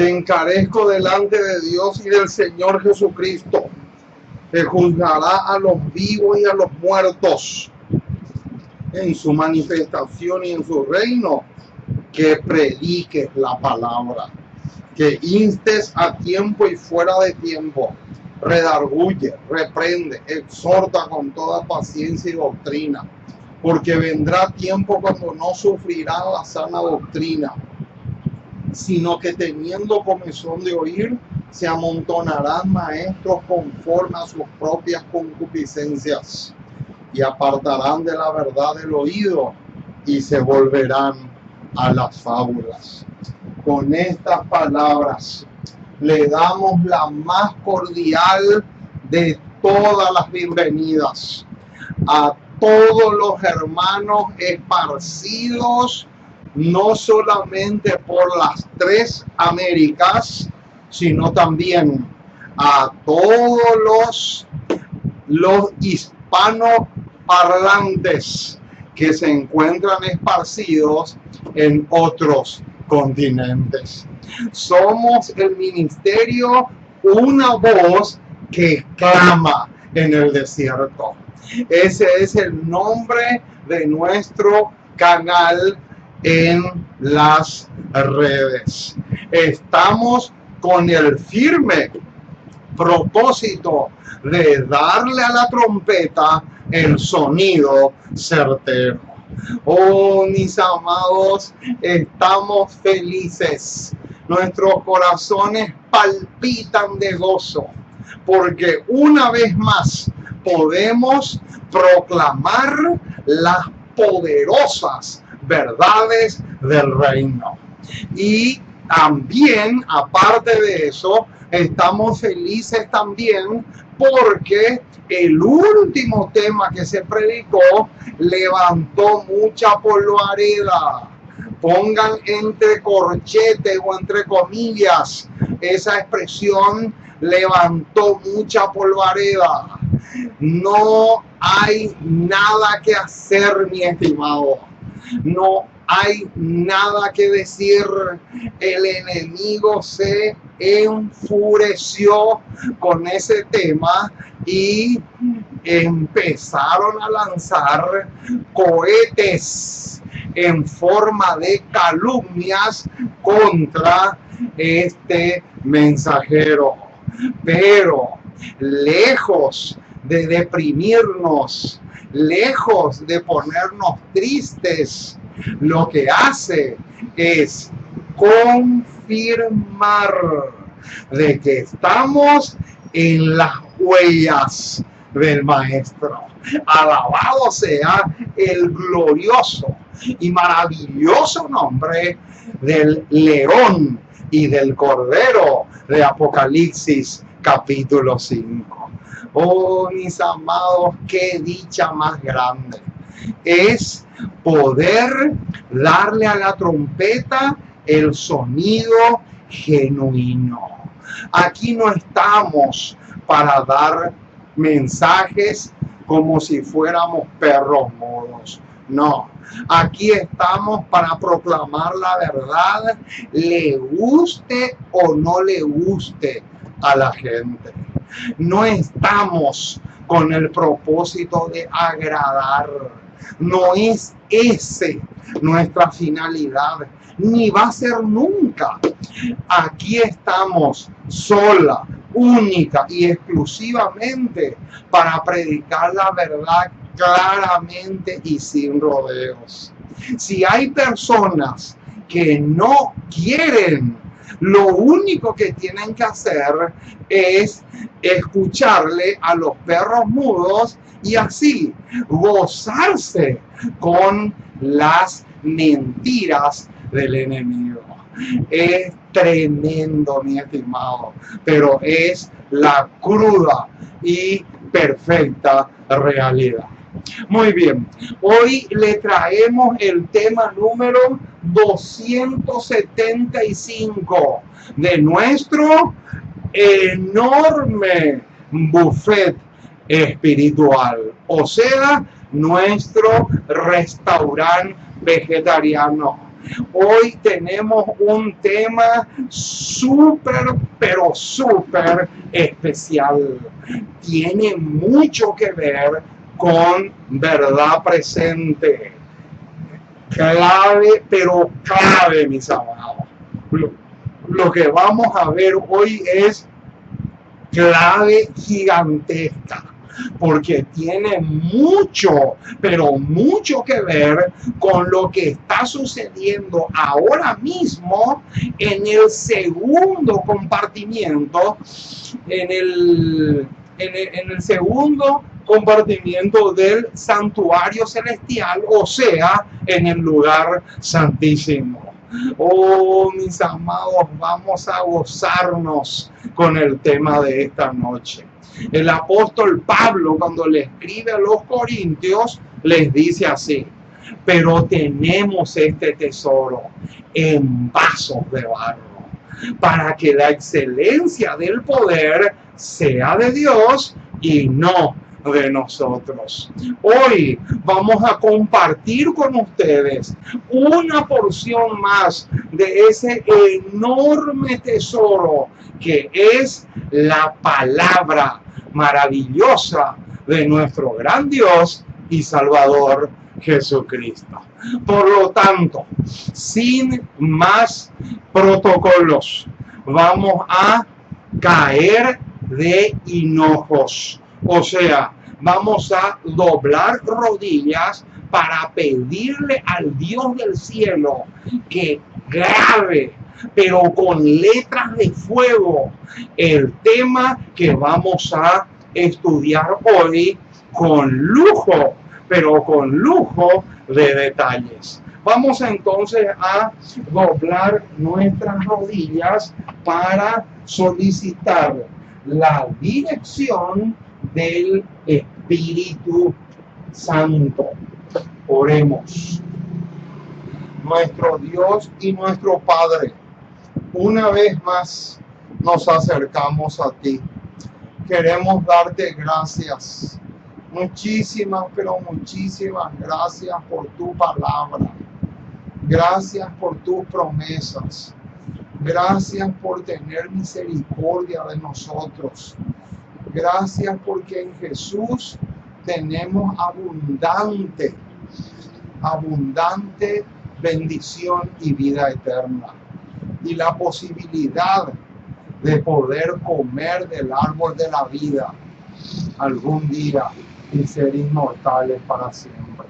Te encarezco delante de Dios y del Señor Jesucristo, que juzgará a los vivos y a los muertos en su manifestación y en su reino, que prediques la palabra, que instes a tiempo y fuera de tiempo, redarguye, reprende, exhorta con toda paciencia y doctrina, porque vendrá tiempo cuando no sufrirá la sana doctrina, sino que teniendo comezón de oír, se amontonarán maestros conforme a sus propias concupiscencias, y apartarán de la verdad el oído, y se volverán a las fábulas. Con estas palabras le damos la más cordial de todas las bienvenidas a todos los hermanos esparcidos, no solamente por las 3 Américas, sino también a todos los hispanoparlantes que se encuentran esparcidos en otros continentes. Somos el ministerio Una Voz que Clama en el Desierto. Ese es el nombre de nuestro canal en las redes. Estamos con el firme propósito de darle a la trompeta el sonido certero. Oh, mis amados, estamos felices. Nuestros corazones palpitan de gozo, porque una vez más podemos proclamar las poderosas verdades del reino. Y también, aparte de eso, estamos felices también porque el último tema que se predicó levantó mucha polvareda. Pongan entre corchetes o entre comillas esa expresión, levantó mucha polvareda. No hay nada que hacer, mi estimado. No hay nada que decir. El enemigo se enfureció con ese tema y empezaron a lanzar cohetes en forma de calumnias contra este mensajero. Pero lejos de deprimirnos, lejos de ponernos tristes, lo que hace es confirmar de que estamos en las huellas del Maestro. Alabado sea el glorioso y maravilloso nombre del león y del cordero de Apocalipsis capítulo 5. Oh, mis amados, qué dicha más grande es poder darle a la trompeta el sonido genuino. Aquí no estamos para dar mensajes como si fuéramos perros mudos. No, aquí estamos para proclamar la verdad, le guste o no le guste a la gente. No estamos con el propósito de agradar. No es ese nuestra finalidad, ni va a ser nunca. Aquí estamos sola, única y exclusivamente para predicar la verdad claramente y sin rodeos. Si hay personas que no quieren, lo único que tienen que hacer es escucharle a los perros mudos y así gozarse con las mentiras del enemigo. Es tremendo, mi estimado, pero es la cruda y perfecta realidad. Muy bien, hoy le traemos el tema número 275 de nuestro enorme buffet espiritual, o sea, nuestro restaurante vegetariano. Hoy tenemos un tema súper, pero súper especial. Tiene mucho que ver con verdad presente. Clave, pero clave, mis amados. Lo que vamos a ver hoy es clave gigantesca, porque tiene mucho, pero mucho que ver con lo que está sucediendo ahora mismo en el segundo compartimiento, en el segundo compartimiento del santuario celestial, o sea, en el lugar santísimo. Oh, mis amados, vamos a gozarnos con el tema de esta noche. El apóstol Pablo, cuando le escribe a los corintios, les dice así: pero tenemos este tesoro en vasos de barro, para que la excelencia del poder sea de Dios y no de nosotros. Hoy vamos a compartir con ustedes una porción más de ese enorme tesoro que es la palabra maravillosa de nuestro gran Dios y Salvador Jesucristo. Por lo tanto, sin más protocolos, vamos a caer de hinojos. O sea, vamos a doblar rodillas para pedirle al Dios del cielo que grabe, pero con letras de fuego, el tema que vamos a estudiar hoy con lujo, pero con lujo de detalles. Vamos entonces a doblar nuestras rodillas para solicitar la dirección del Espíritu Santo. Oremos. Nuestro Dios y nuestro Padre, una vez más nos acercamos a ti. Queremos darte gracias. Muchísimas, pero muchísimas gracias por tu palabra. Gracias por tus promesas. Gracias por tener misericordia de nosotros. Gracias porque en Jesús tenemos abundante bendición y vida eterna. Y la posibilidad de poder comer del árbol de la vida algún día y ser inmortales para siempre.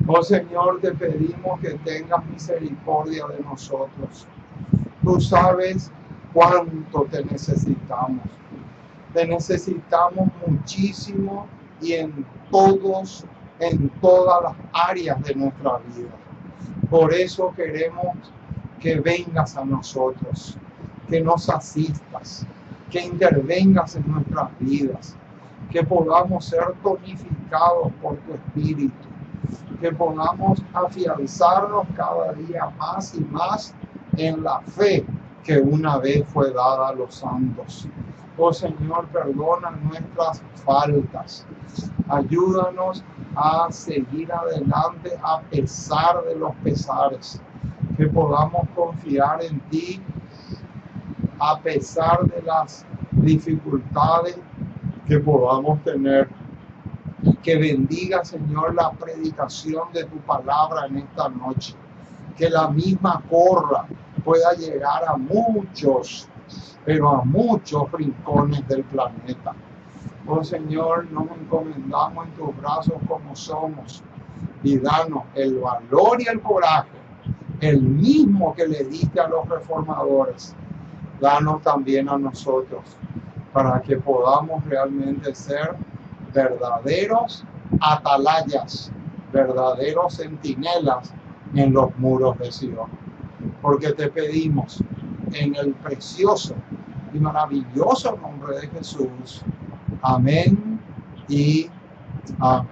Oh Señor, te pedimos que tengas misericordia de nosotros. Tú sabes cuánto te necesitamos. Te necesitamos muchísimo y en todas las áreas de nuestra vida. Por eso queremos que vengas a nosotros, que nos asistas, que intervengas en nuestras vidas, que podamos ser tonificados por tu Espíritu, que podamos afianzarnos cada día más y más en la fe que una vez fue dada a los santos. Oh Señor, perdona nuestras faltas. Ayúdanos a seguir adelante a pesar de los pesares. Que podamos confiar en ti a pesar de las dificultades que podamos tener. Que bendiga, Señor, la predicación de tu palabra en esta noche. Que la misma corra pueda llegar a muchos, pero a muchos rincones del planeta. Oh Señor, nos encomendamos en tus brazos como somos y danos el valor y el coraje, el mismo que le diste a los reformadores. Danos también a nosotros para que podamos realmente ser verdaderos atalayas, verdaderos centinelas en los muros de Sion. Porque te pedimos en el precioso y maravilloso nombre de Jesús. Amén y amén.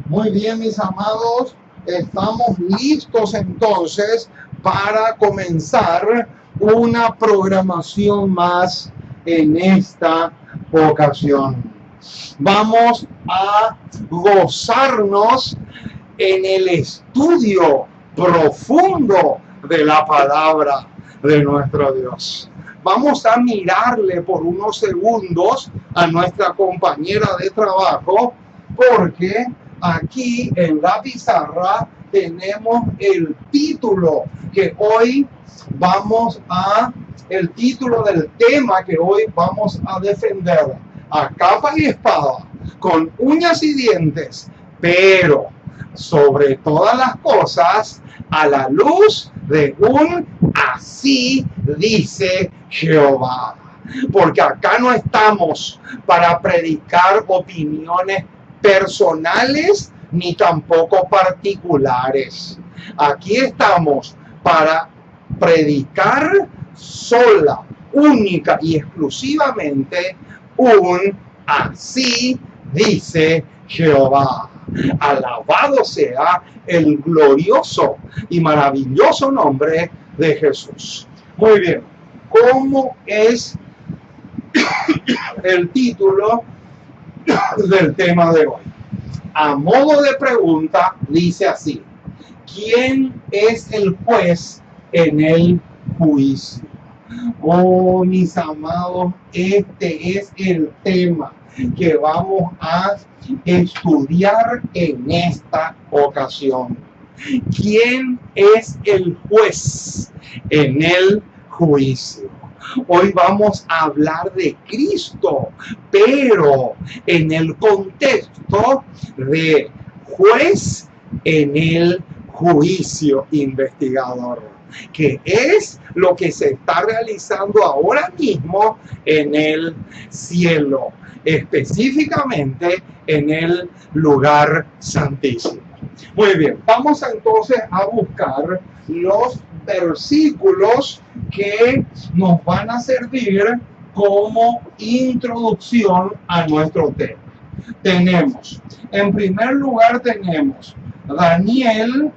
Muy bien, mis amados, estamos listos entonces para comenzar una programación más en esta ocasión. Vamos a gozarnos en el estudio profundo de la palabra de nuestro Dios. Vamos a mirarle por unos segundos a nuestra compañera de trabajo, porque aquí en la pizarra tenemos el título el título del tema que hoy vamos a defender a capa y espada, con uñas y dientes, pero sobre todas las cosas a la luz de un así dice Jehová. Porque acá no estamos para predicar opiniones personales ni tampoco particulares. Aquí estamos para predicar sola, única y exclusivamente un así dice Jehová. Alabado sea el glorioso y maravilloso nombre de Jesús. Muy bien, ¿cómo es el título del tema de hoy? A modo de pregunta, dice así: ¿quién es el juez en el juicio? Oh, mis amados, este es el tema que vamos a estudiar en esta ocasión. ¿Quién es el juez en el juicio? Hoy vamos a hablar de Cristo, pero en el contexto de juez en el juicio investigador, que es lo que se está realizando ahora mismo en el cielo, específicamente en el lugar santísimo. Muy bien, vamos entonces a buscar los versículos que nos van a servir como introducción a nuestro tema. En primer lugar tenemos Daniel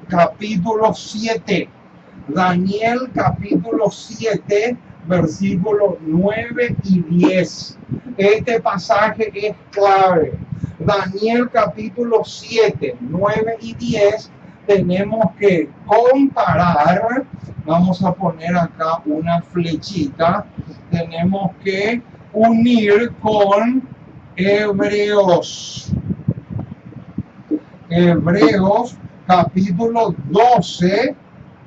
capítulo 7. Daniel capítulo 7, versículos 9 y 10. Este pasaje es clave. Daniel capítulo 7, 9 y 10 tenemos que comparar. Vamos a poner acá una flechita. Tenemos que unir con Hebreos capítulo 12.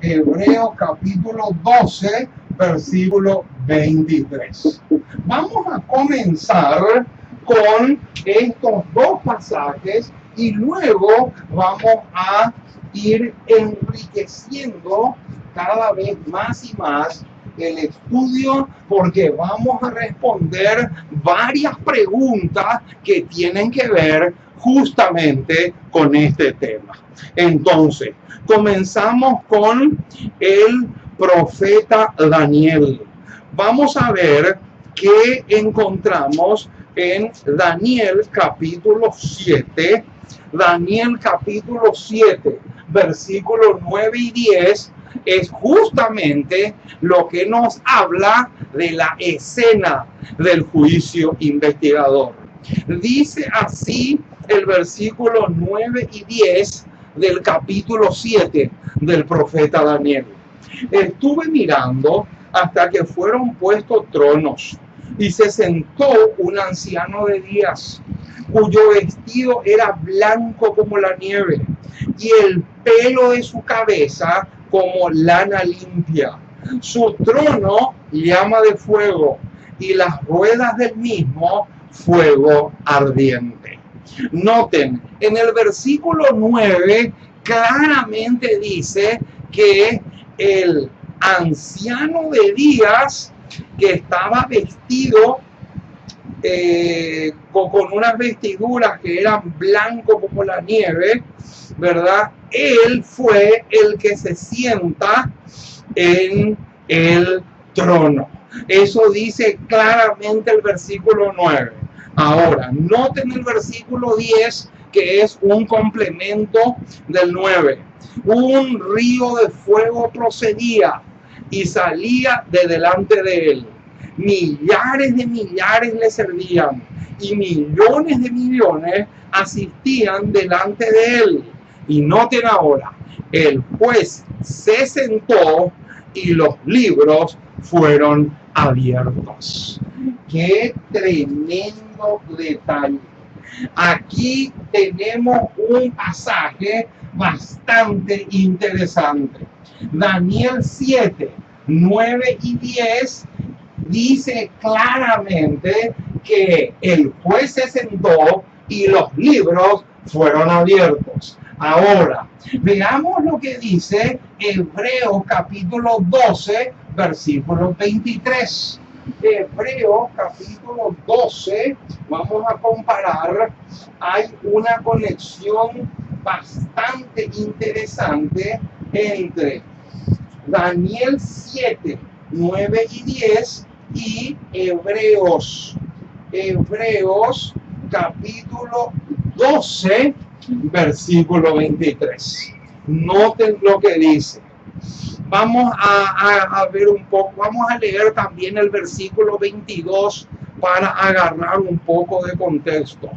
Hebreos capítulo 12, versículo 23. Vamos a comenzar con estos dos pasajes y luego vamos a ir enriqueciendo cada vez más y más el estudio, porque vamos a responder varias preguntas que tienen que ver justamente con este tema. Entonces, comenzamos con el profeta Daniel. Vamos a ver qué encontramos en Daniel capítulo 7. Daniel capítulo 7, versículos 9 y 10 es justamente lo que nos habla de la escena del juicio investigador. Dice así el versículo 9 y 10 del capítulo 7 del profeta Daniel. Estuve mirando hasta que fueron puestos tronos y se sentó un anciano de días, cuyo vestido era blanco como la nieve y el pelo de su cabeza como lana limpia. Su trono llama de fuego y las ruedas del mismo fuego ardiente. Noten, en el versículo 9 claramente dice que el anciano de días, que estaba vestido con unas vestiduras que eran blanco como la nieve, ¿verdad? Él fue el que se sienta en el trono. Eso dice claramente el versículo 9. Ahora, noten el versículo 10, que es un complemento del 9. Un río de fuego procedía y salía de delante de él. Millares de millares le servían y millones de millones asistían delante de él. Y noten ahora, el juez se sentó y los libros fueron abiertos. ¡Qué tremendo detalle! Aquí tenemos un pasaje bastante interesante. Daniel 7, 9 y 10 dice claramente que el juez se sentó y los libros fueron abiertos. Ahora, veamos lo que dice Hebreos capítulo 12, versículo 23. Hebreos capítulo 12, vamos a comparar, hay una conexión bastante interesante entre Daniel 7, 9 y 10 y Hebreos capítulo 12, versículo 23. Noten lo que dice. Vamos a ver un poco, vamos a leer también el versículo 22 para agarrar un poco de contexto.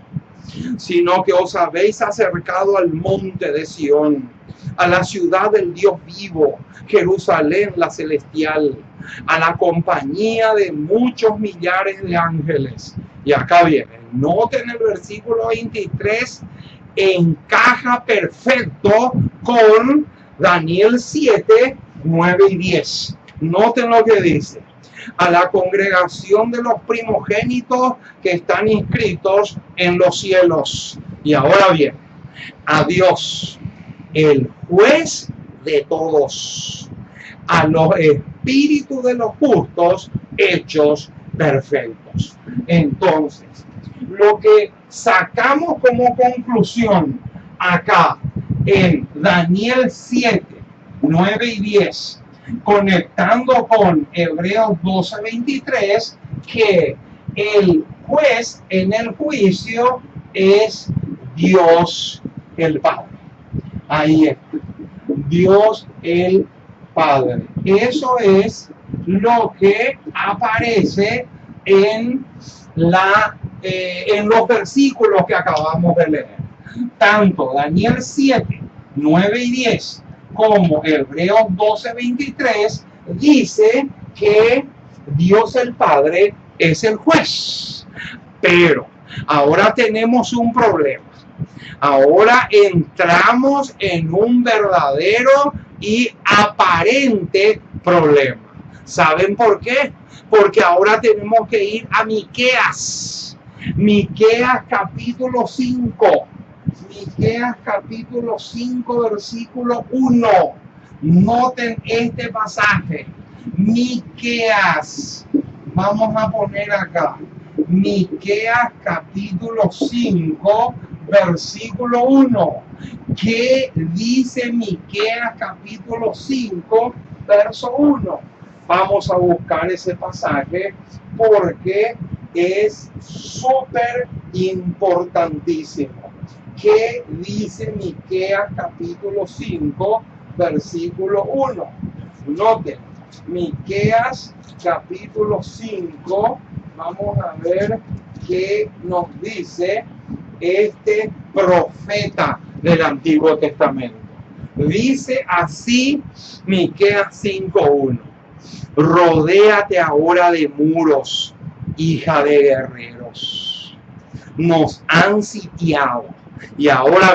Sino que os habéis acercado al monte de Sión, a la ciudad del Dios vivo, Jerusalén la celestial, a la compañía de muchos millares de ángeles. Y acá viene, noten el versículo 23, encaja perfecto con Daniel 7, 9 y 10. Noten lo que dice. A la congregación de los primogénitos que están inscritos en los cielos. Y ahora bien, a Dios, el juez de todos, a los espíritus de los justos hechos perfectos. Entonces, lo que sacamos como conclusión acá en Daniel 7, 9 y 10, conectando con Hebreos 12, 23, que el juez en el juicio es Dios el Padre. Ahí está, Dios el Padre. Eso es lo que aparece en los versículos que acabamos de leer. Tanto Daniel 7, 9 y 10 como Hebreos 12, 23 dice que Dios el Padre es el juez. Pero ahora tenemos un problema. Ahora entramos en un verdadero y aparente problema. ¿Saben por qué? Porque ahora tenemos que ir a Miqueas. Miqueas capítulo 5. Miqueas capítulo 5, versículo 1. Noten este pasaje. Miqueas. Vamos a poner acá. Miqueas capítulo 5, versículo 1. ¿Qué dice Miqueas capítulo 5, verso 1? Vamos a buscar ese pasaje porque es súper importantísimo. ¿Qué dice Miqueas capítulo 5, versículo 1? Noten, Miqueas capítulo 5, vamos a ver qué nos dice este profeta del Antiguo Testamento. Dice así Miqueas 5:1. Rodéate ahora de muros, hija de guerreros. Nos han sitiado. Y ahora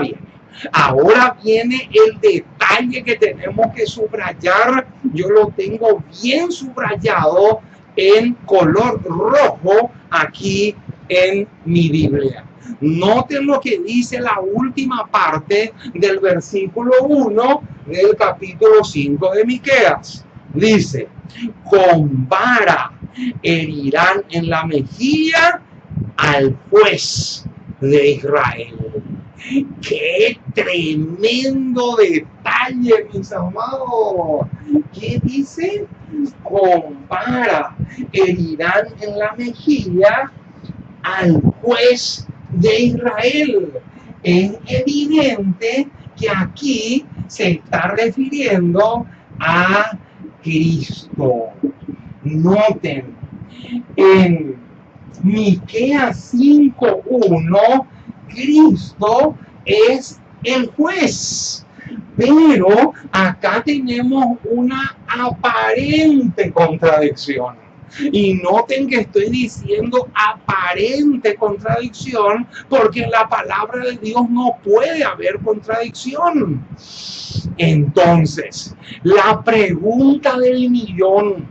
viene el detalle que tenemos que subrayar. Yo lo tengo bien subrayado en color rojo aquí en mi Biblia. Noten lo que dice la última parte del versículo 1 del capítulo 5 de Miqueas. Dice, con vara herirán en la mejilla al juez de Israel. ¡Qué tremendo detalle, mis amados! ¿Qué dice? Con vara herirán en la mejilla al juez de Israel. Es evidente que aquí se está refiriendo a Cristo. Noten, En Miqueas 5:1, Cristo es el juez. Pero acá tenemos una aparente contradicción. Y noten que estoy diciendo aparente contradicción porque en la palabra de Dios no puede haber contradicción. Entonces, la pregunta del millón,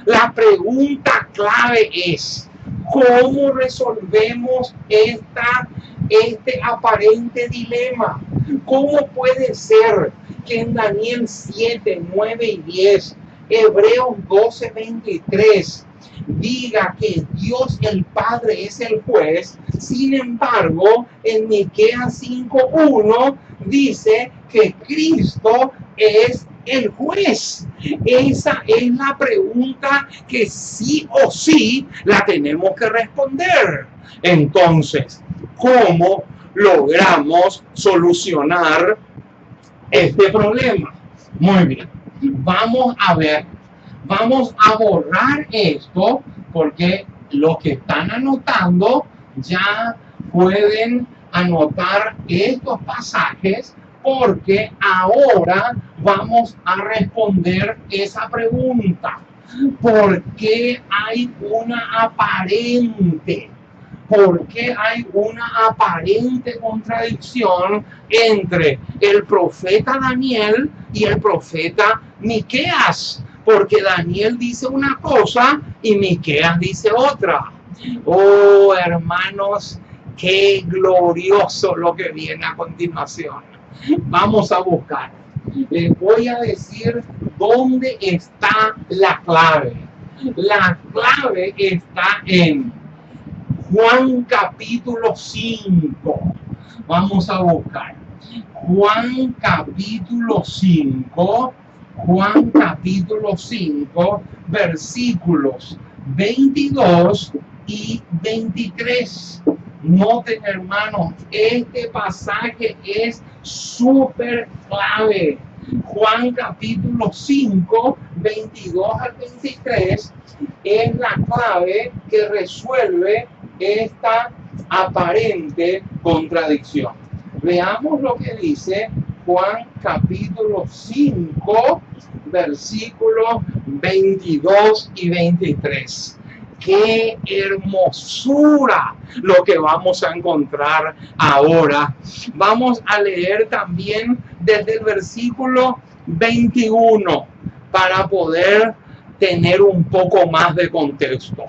la pregunta clave es: ¿cómo resolvemos este aparente dilema? ¿Cómo puede ser que en Daniel 7, 9 y 10, Hebreos 12, 23, diga que Dios el Padre es el juez? Sin embargo, en Miqueas 5:1 dice que Cristo es el juez. Esa es la pregunta que sí o sí la tenemos que responder. Entonces, ¿cómo logramos solucionar este problema? Muy bien, vamos a ver, vamos a borrar esto porque los que están anotando ya pueden anotar estos pasajes porque ahora vamos a responder esa pregunta. ¿Por qué hay una aparente? ¿Por qué hay una aparente contradicción entre el profeta Daniel y el profeta Miqueas? Porque Daniel dice una cosa y Miqueas dice otra. Oh, hermanos, qué glorioso lo que viene a continuación. Vamos a buscar. Les voy a decir dónde está la clave. La clave está en Juan capítulo 5. Vamos a buscar. Juan capítulo 5. Juan capítulo 5, versículos 22 y 23. Noten, hermanos, este pasaje es súper clave. Juan capítulo 5, 22 al 23 es la clave que resuelve esta aparente contradicción. Veamos lo que dice Juan capítulo 5, versículos 22 y 23. ¡Qué hermosura lo que vamos a encontrar ahora! Vamos a leer también desde el versículo 21 para poder tener un poco más de contexto.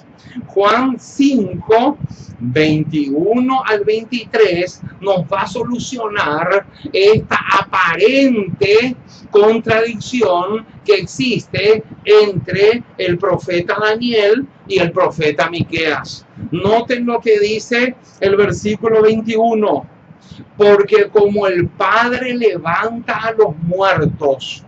Juan 5, 21 al 23 nos va a solucionar esta aparente contradicción que existe entre el profeta Daniel y el profeta Miqueas. Noten lo que dice el versículo 21. Porque como el Padre levanta a los muertos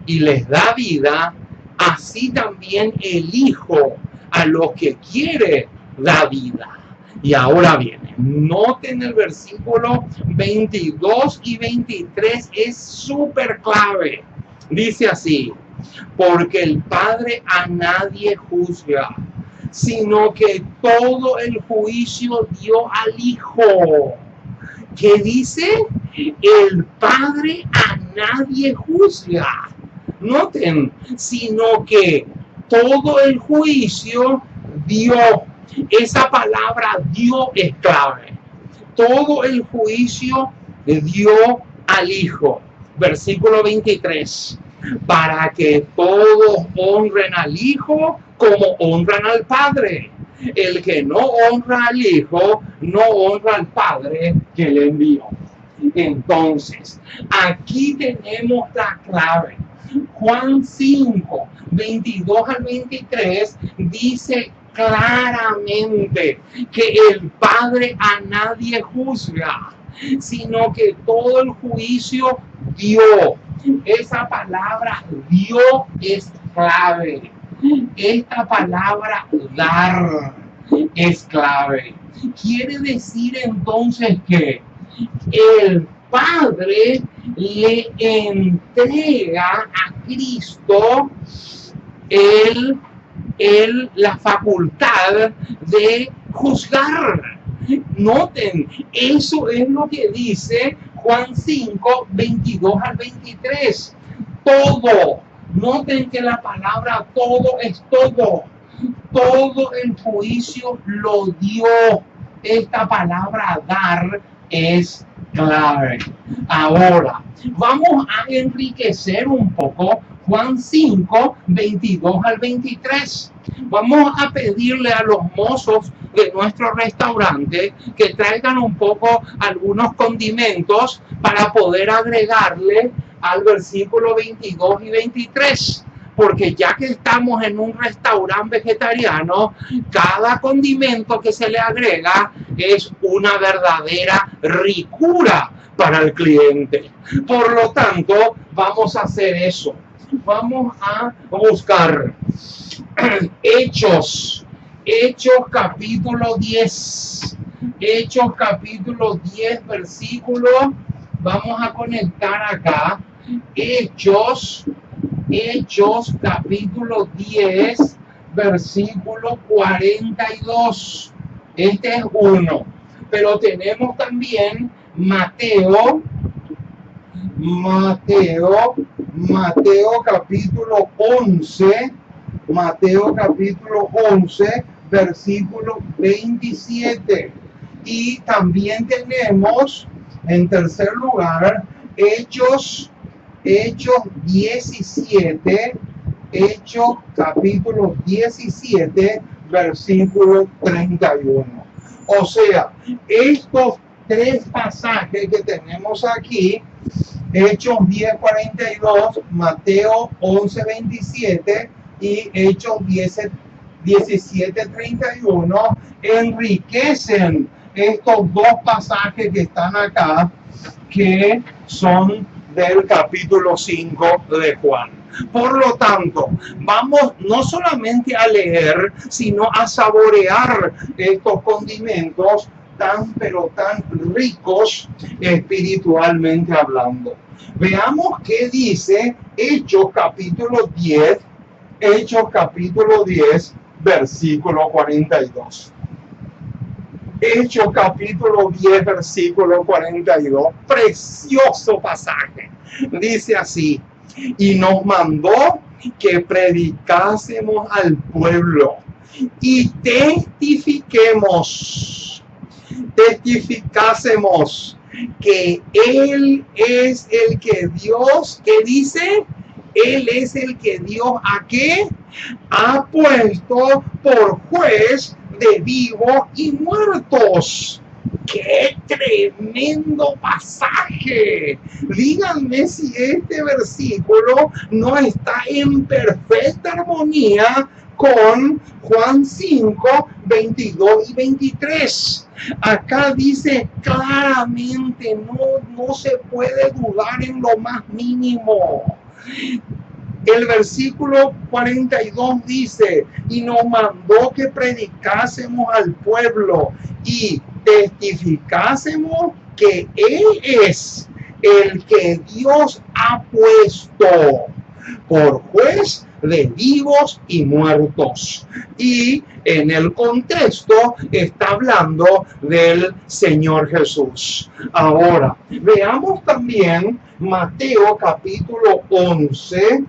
y les da vida, así también el Hijo a los que quiere da vida. Y ahora viene, noten el versículo 22 y 23, es súper clave. Dice así: porque el Padre a nadie juzga, sino que todo el juicio dio al Hijo. ¿Qué dice? El Padre a nadie juzga. Noten, sino que todo el juicio dio. Esa palabra dio es clave. Todo el juicio dio al Hijo. Versículo 23. Para que todos honren al Hijo como honran al Padre. El que no honra al Hijo, no honra al Padre que le envió. Entonces, aquí tenemos la clave. Juan 5, 22 al 23 dice claramente que el Padre a nadie juzga, sino que todo el juicio dio. Esa palabra dio es clave. Esta palabra dar es clave. Quiere decir entonces que el Padre le entrega a Cristo la facultad de juzgar. Noten, eso es lo que dice Juan 5, 22 al 23. Todo. Noten que la palabra todo es todo. Todo el juicio lo dio. Esta palabra dar es clave. Ahora, vamos a enriquecer un poco Juan 5, 22 al 23. Vamos a pedirle a los mozos de nuestro restaurante que traigan un poco algunos condimentos para poder agregarle al versículo 22 y 23. Porque ya que estamos en un restaurante vegetariano, cada condimento que se le agrega es una verdadera ricura para el cliente. Por lo tanto, vamos a hacer eso. Vamos a buscar Hechos capítulo 10. Hechos capítulo 10, versículo. Vamos a conectar acá. Hechos capítulo 10, versículo 42. Este es uno. Pero tenemos también Mateo capítulo 11. Mateo capítulo 11, versículo 27. Y también tenemos, en tercer lugar, Hechos 17, Hechos capítulo 17, versículo 31. O sea, estos tres pasajes que tenemos aquí, Hechos 10, 42, Mateo 11, 27 y Hechos 17, 31, enriquecen estos dos pasajes que están acá, que son del capítulo 5 de Juan. Por lo tanto, vamos no solamente a leer, sino a saborear estos condimentos pero tan ricos espiritualmente hablando. Veamos qué dice Hechos capítulo 10, versículo 42. Hechos capítulo 10, versículo 42, precioso pasaje. Dice así: y nos mandó que predicásemos al pueblo y testificásemos que Él es el que Dios, ¿qué dice? Él es el que Dios, ¿a qué? Ha puesto por juez de vivos y muertos. ¡Qué tremendo pasaje! Díganme si este versículo no está en perfecta armonía con Juan 5, 22 y 23. Acá dice claramente, no se puede dudar en lo más mínimo. El versículo 42 dice: y nos mandó que predicásemos al pueblo y testificásemos que Él es el que Dios ha puesto por juez de vivos y muertos. Y en el contexto está hablando del Señor Jesús. Ahora, veamos también Mateo capítulo 11,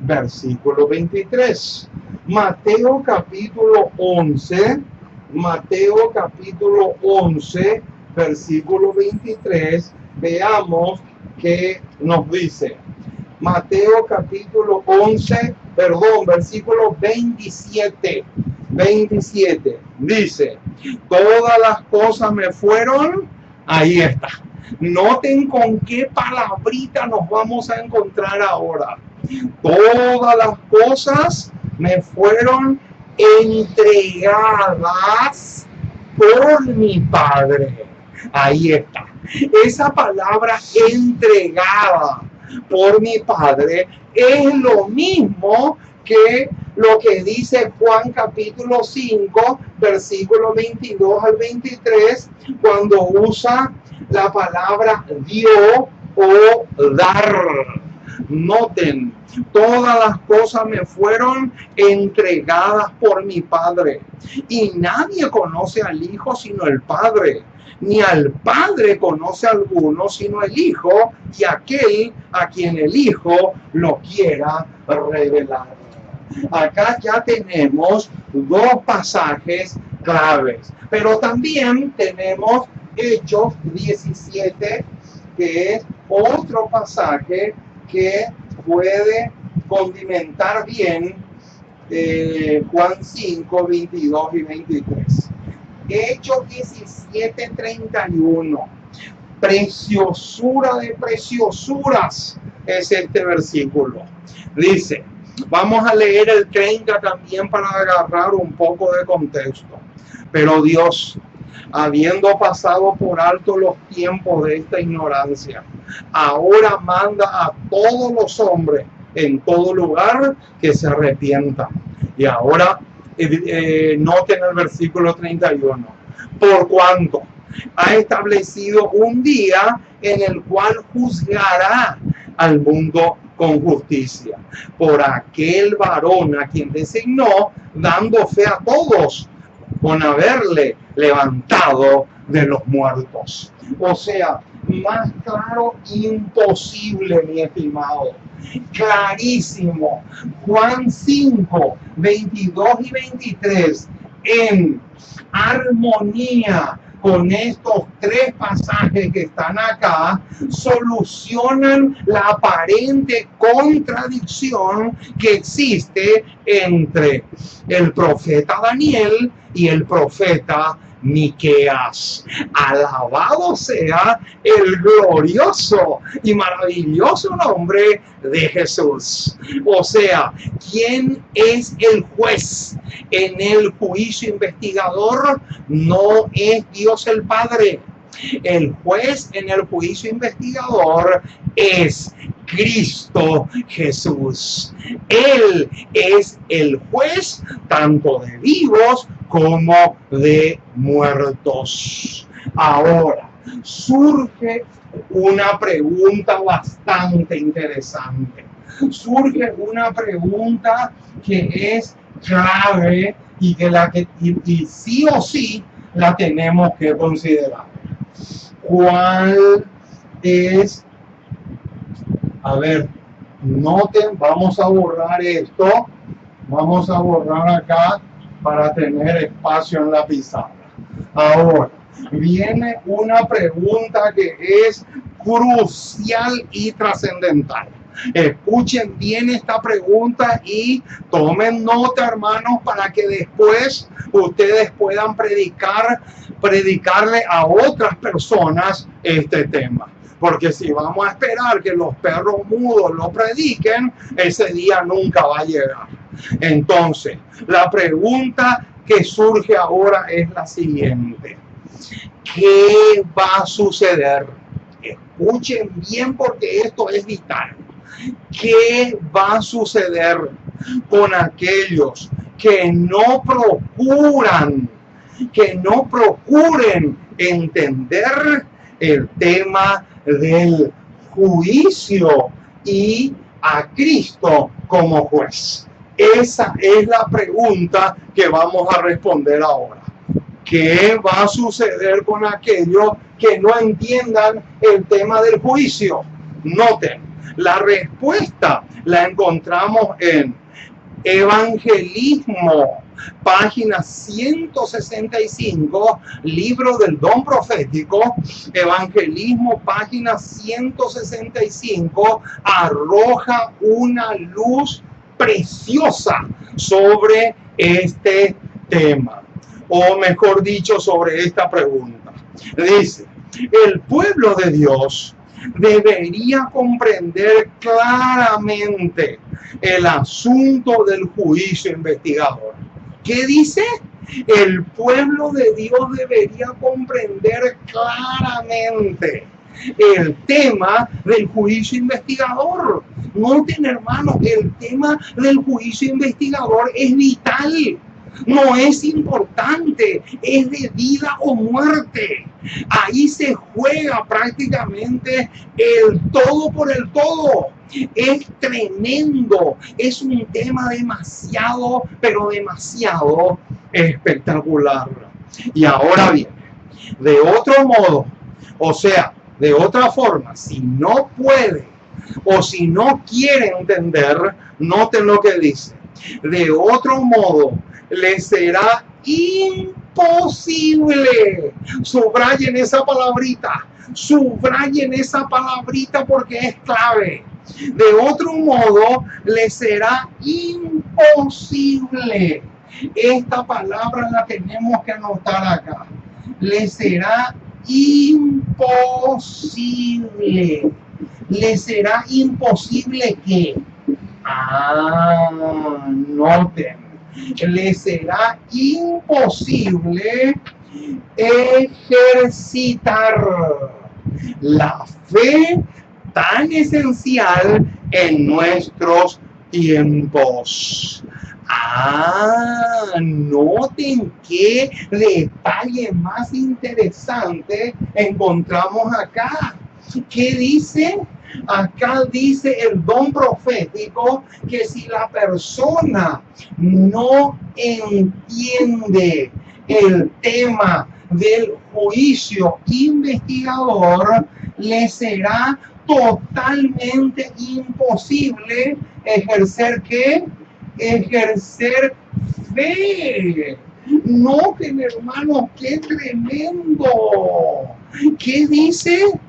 versículo 23. Mateo capítulo 11, versículo 23. Veamos qué nos dice. Mateo capítulo 11, versículo 27. Dice: todas las cosas me fueron, ahí está. Noten con qué palabrita nos vamos a encontrar ahora. Todas las cosas me fueron entregadas por mi Padre. Ahí está. Esa palabra entregada por mi Padre es lo mismo que lo que dice Juan capítulo 5, versículo 22 al 23, cuando usa la palabra dio o dar. Noten, todas las cosas me fueron entregadas por mi Padre. Y nadie conoce al Hijo sino el Padre. Ni al Padre conoce a alguno sino el Hijo y aquel a quien el Hijo lo quiera revelar. Acá ya tenemos dos pasajes claves, pero también tenemos Hechos 17, que es otro pasaje que puede condimentar bien Juan 5, 22 y 23. Hechos 17, 31. Preciosura de preciosuras es este versículo. Dice, vamos a leer el 30 también para agarrar un poco de contexto. Pero Dios, habiendo pasado por alto los tiempos de esta ignorancia, ahora manda a todos los hombres en todo lugar que se arrepientan. Y ahora noten el versículo 31. Por cuanto ha establecido un día en el cual juzgará al mundo con justicia, por aquel varón a quien designó, dando fe a todos con haberle levantado de los muertos. O sea, más claro imposible, mi estimado. Clarísimo. Juan 5, 22 y 23, en armonía con estos tres pasajes que están acá, solucionan la aparente contradicción que existe entre el profeta Daniel y el profeta Miqueas. Alabado sea el glorioso y maravilloso nombre de Jesús. O sea, ¿quién es el juez en el juicio investigador? No es Dios el Padre. El juez en el juicio investigador es Cristo Jesús. Él es el juez tanto de vivos como de muertos. Ahora, surge una pregunta bastante interesante. Surge una pregunta que es clave y que sí o sí la tenemos que considerar. ¿Cuál es? A ver, noten, vamos a borrar esto. Vamos a borrar acá para tener espacio en la pizarra. Ahora, viene una pregunta que es crucial y trascendental. Escuchen bien esta pregunta y tomen nota, hermanos, para que después ustedes puedan predicarle a otras personas este tema. Porque si vamos a esperar que los perros mudos lo prediquen, ese día nunca va a llegar. Entonces, la pregunta que surge ahora es la siguiente. ¿Qué va a suceder? Escuchen bien porque esto es vital. ¿Qué va a suceder con aquellos que no procuren entender el tema del juicio y a Cristo como juez? Esa es la pregunta que vamos a responder ahora. ¿Qué va a suceder con aquellos que no entiendan el tema del juicio? Noten, la respuesta la encontramos en Evangelismo, página 165, libro del don profético. Evangelismo, página 165, arroja una luz preciosa sobre este tema, o mejor dicho, sobre esta pregunta. Dice, el pueblo de Dios debería comprender claramente el asunto del juicio investigador. ¿Qué dice? El pueblo de Dios debería comprender claramente el tema del juicio investigador. Noten, hermanos, el tema del juicio investigador es vital. No es importante, es de vida o muerte. Ahí se juega prácticamente el todo por el todo. Es tremendo, es un tema demasiado, pero demasiado espectacular. Y ahora bien, de otro modo, o sea, de otra forma, si no puede o si no quiere entender, noten lo que dice. De otro modo, le será imposible. Subrayen esa palabrita porque es clave. De otro modo, le será imposible. Esta palabra la tenemos que anotar acá. Le será imposible. Le será imposible que, noten, le será imposible ejercitar la fe tan esencial en nuestros tiempos. Noten qué detalle más interesante encontramos acá. ¿Qué dice? Acá dice el don profético que si la persona no entiende el tema del juicio investigador, le será totalmente imposible ejercer ¿qué? Ejercer fe. No, hermanos, qué tremendo. ¿Qué dice?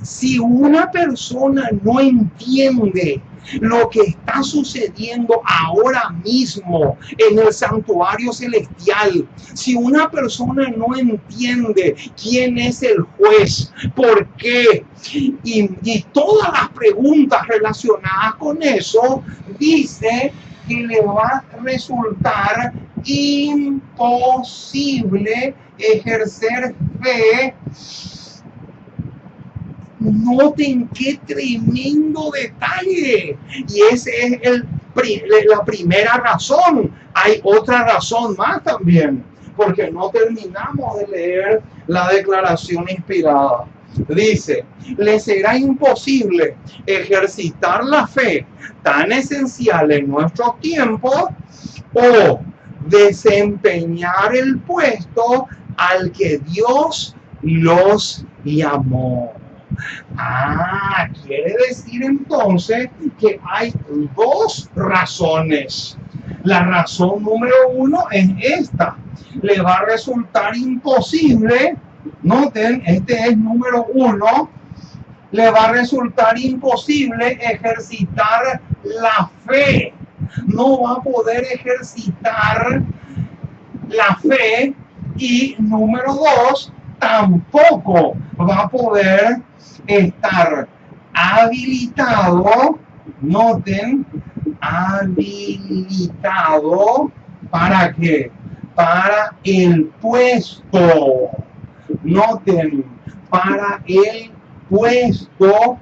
Si una persona no entiende lo que está sucediendo ahora mismo en el santuario celestial, si una persona no entiende quién es el juez, por qué, y todas las preguntas relacionadas con eso, dice que le va a resultar imposible ejercer fe. Noten qué tremendo detalle. Y esa es la primera razón. Hay otra razón más también, porque no terminamos de leer la declaración inspirada. Dice, le será imposible ejercitar la fe tan esencial en nuestros tiempos o desempeñar el puesto al que Dios los llamó. Quiere decir entonces que hay dos razones. La razón número uno es esta. Le va a resultar imposible, noten, este es número uno, le va a resultar imposible ejercitar la fe. No va a poder ejercitar la fe. Y número dos, tampoco va a poder estar habilitado, noten, habilitado, ¿para qué? Para el puesto, noten, para el puesto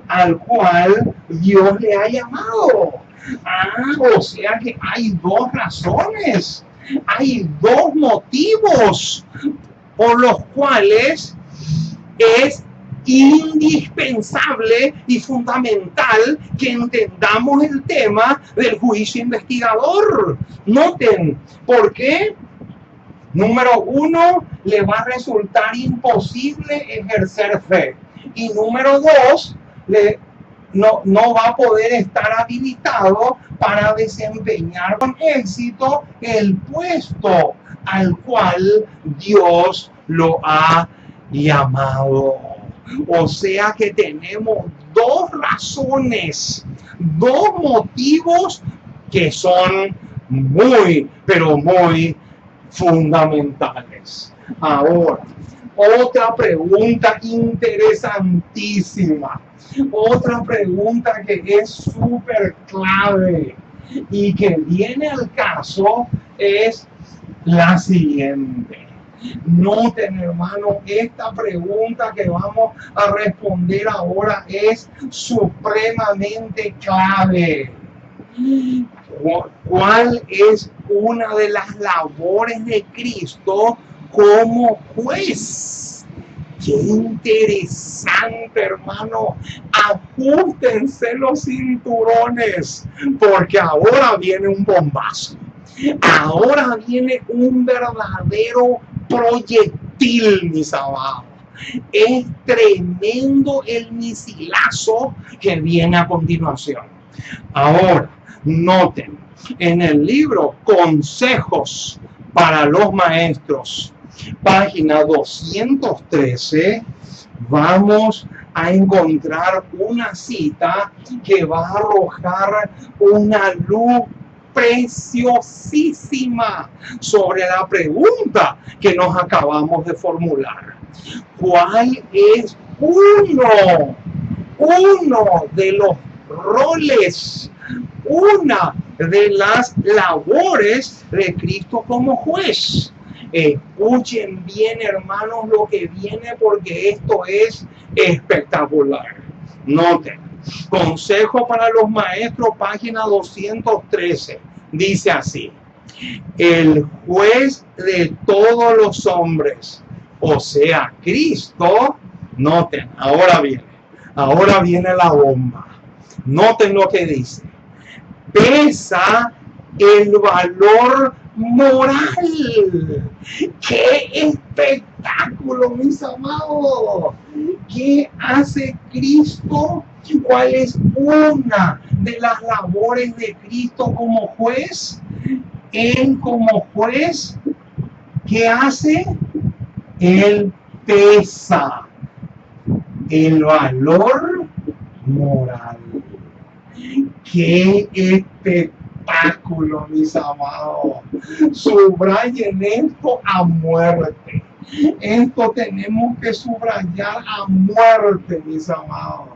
al cual Dios le ha llamado. O sea que hay dos razones, hay dos motivos por los cuales es indispensable y fundamental que entendamos el tema del juicio investigador. Noten, ¿por qué? Número uno, le va a resultar imposible ejercer fe. Y número dos, no va a poder estar habilitado para desempeñar con éxito el puesto al cual Dios lo ha llamado. O sea que tenemos dos razones, dos motivos que son muy, pero muy fundamentales. Ahora, otra pregunta interesantísima, otra pregunta que es súper clave y que viene al caso es la siguiente. Noten, hermano, esta pregunta que vamos a responder ahora es supremamente clave. ¿Cuál es una de las labores de Cristo como juez. Qué interesante, hermano. Ajustense los cinturones, porque ahora viene un bombazo. Ahora viene un verdadero proyectil, mis amados. Es tremendo el misilazo que viene a continuación. Ahora, noten, en el libro Consejos para los Maestros, página 213, vamos a encontrar una cita que va a arrojar una luz preciosísima sobre la pregunta que nos acabamos de formular. ¿Cuál es uno de los roles, una de las labores de Cristo como juez? Escuchen bien, hermanos, lo que viene, porque esto es espectacular. Noten, Consejo para los Maestros, página 213, dice así: el juez de todos los hombres, o sea, Cristo. Noten, ahora viene la bomba. Noten lo que dice: pesa el valor moral. ¡Qué espectáculo, mis amados! ¿Qué hace Cristo? ¿Cuál es una de las labores de Cristo como juez? Él como juez, ¿qué hace? Él pesa el valor moral. ¡Qué espectáculo, mis amados! Subrayen esto a muerte. Esto tenemos que subrayar a muerte, mis amados.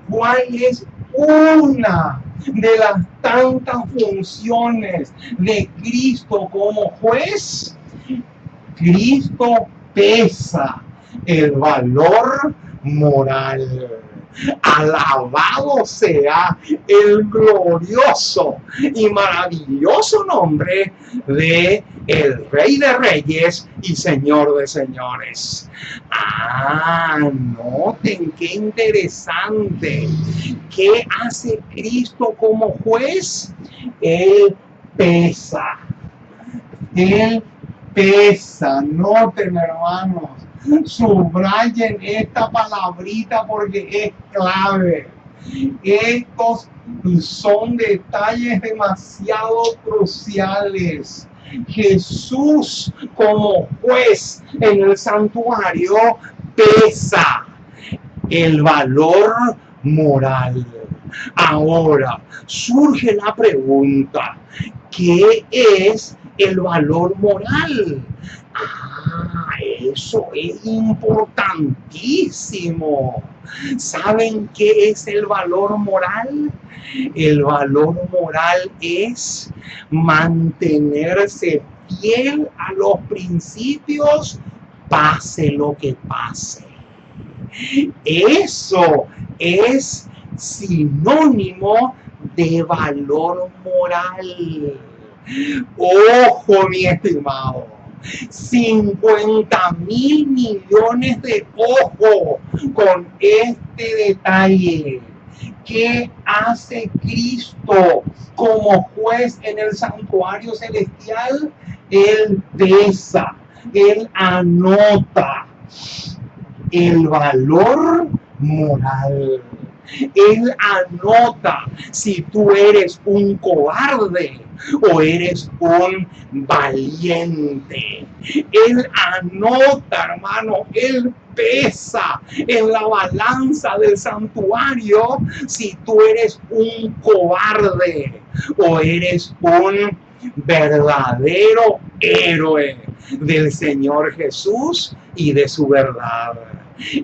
¿Cuál es una de las tantas funciones de Cristo como juez? Cristo pesa el valor moral. Alabado sea el glorioso y maravilloso nombre de el Rey de Reyes y Señor de Señores. Noten qué interesante. ¿Qué hace Cristo como juez? Él pesa. Él pesa. Noten, hermanos. Subrayen esta palabrita porque es clave. Estos son detalles demasiado cruciales. Jesús como juez en el santuario pesa el valor moral. Ahora surge la pregunta: ¿qué es el valor moral? Eso es importantísimo. ¿Saben qué es el valor moral? El valor moral es mantenerse fiel a los principios, pase lo que pase. Eso es sinónimo de valor moral. Ojo, mi estimado. 50.000 millones de ojos con este detalle. ¿Qué hace Cristo como juez en el santuario celestial? Él pesa, él anota el valor moral. Él anota si tú eres un cobarde o eres un valiente. Él anota, hermano, él pesa en la balanza del santuario si tú eres un cobarde o eres un verdadero héroe del Señor Jesús y de su verdad.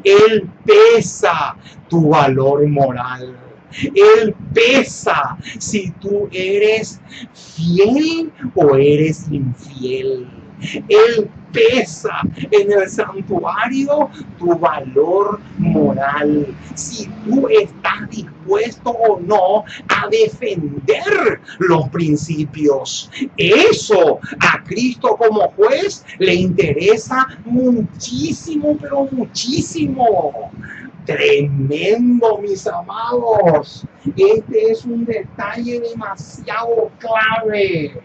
Él pesa tu valor moral. Él pesa si tú eres fiel o eres infiel. Él pesa en el santuario tu valor moral. Si tú estás dispuesto o no a defender los principios. Eso a Cristo como juez le interesa muchísimo, pero muchísimo. Tremendo, mis amados. Este es un detalle demasiado clave.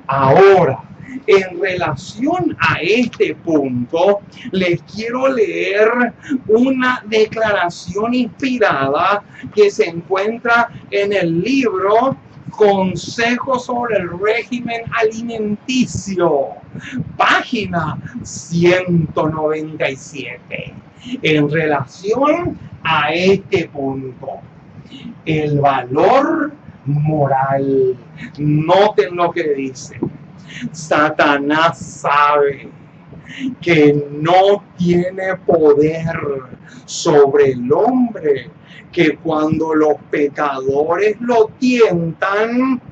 Ahora, en relación a este punto, les quiero leer una declaración inspirada que se encuentra en el libro Consejos sobre el régimen alimenticio, página 197, en relación a este punto. El valor moral. Noten lo que dice. Satanás sabe que no tiene poder sobre el hombre, que cuando los pecadores lo tientan,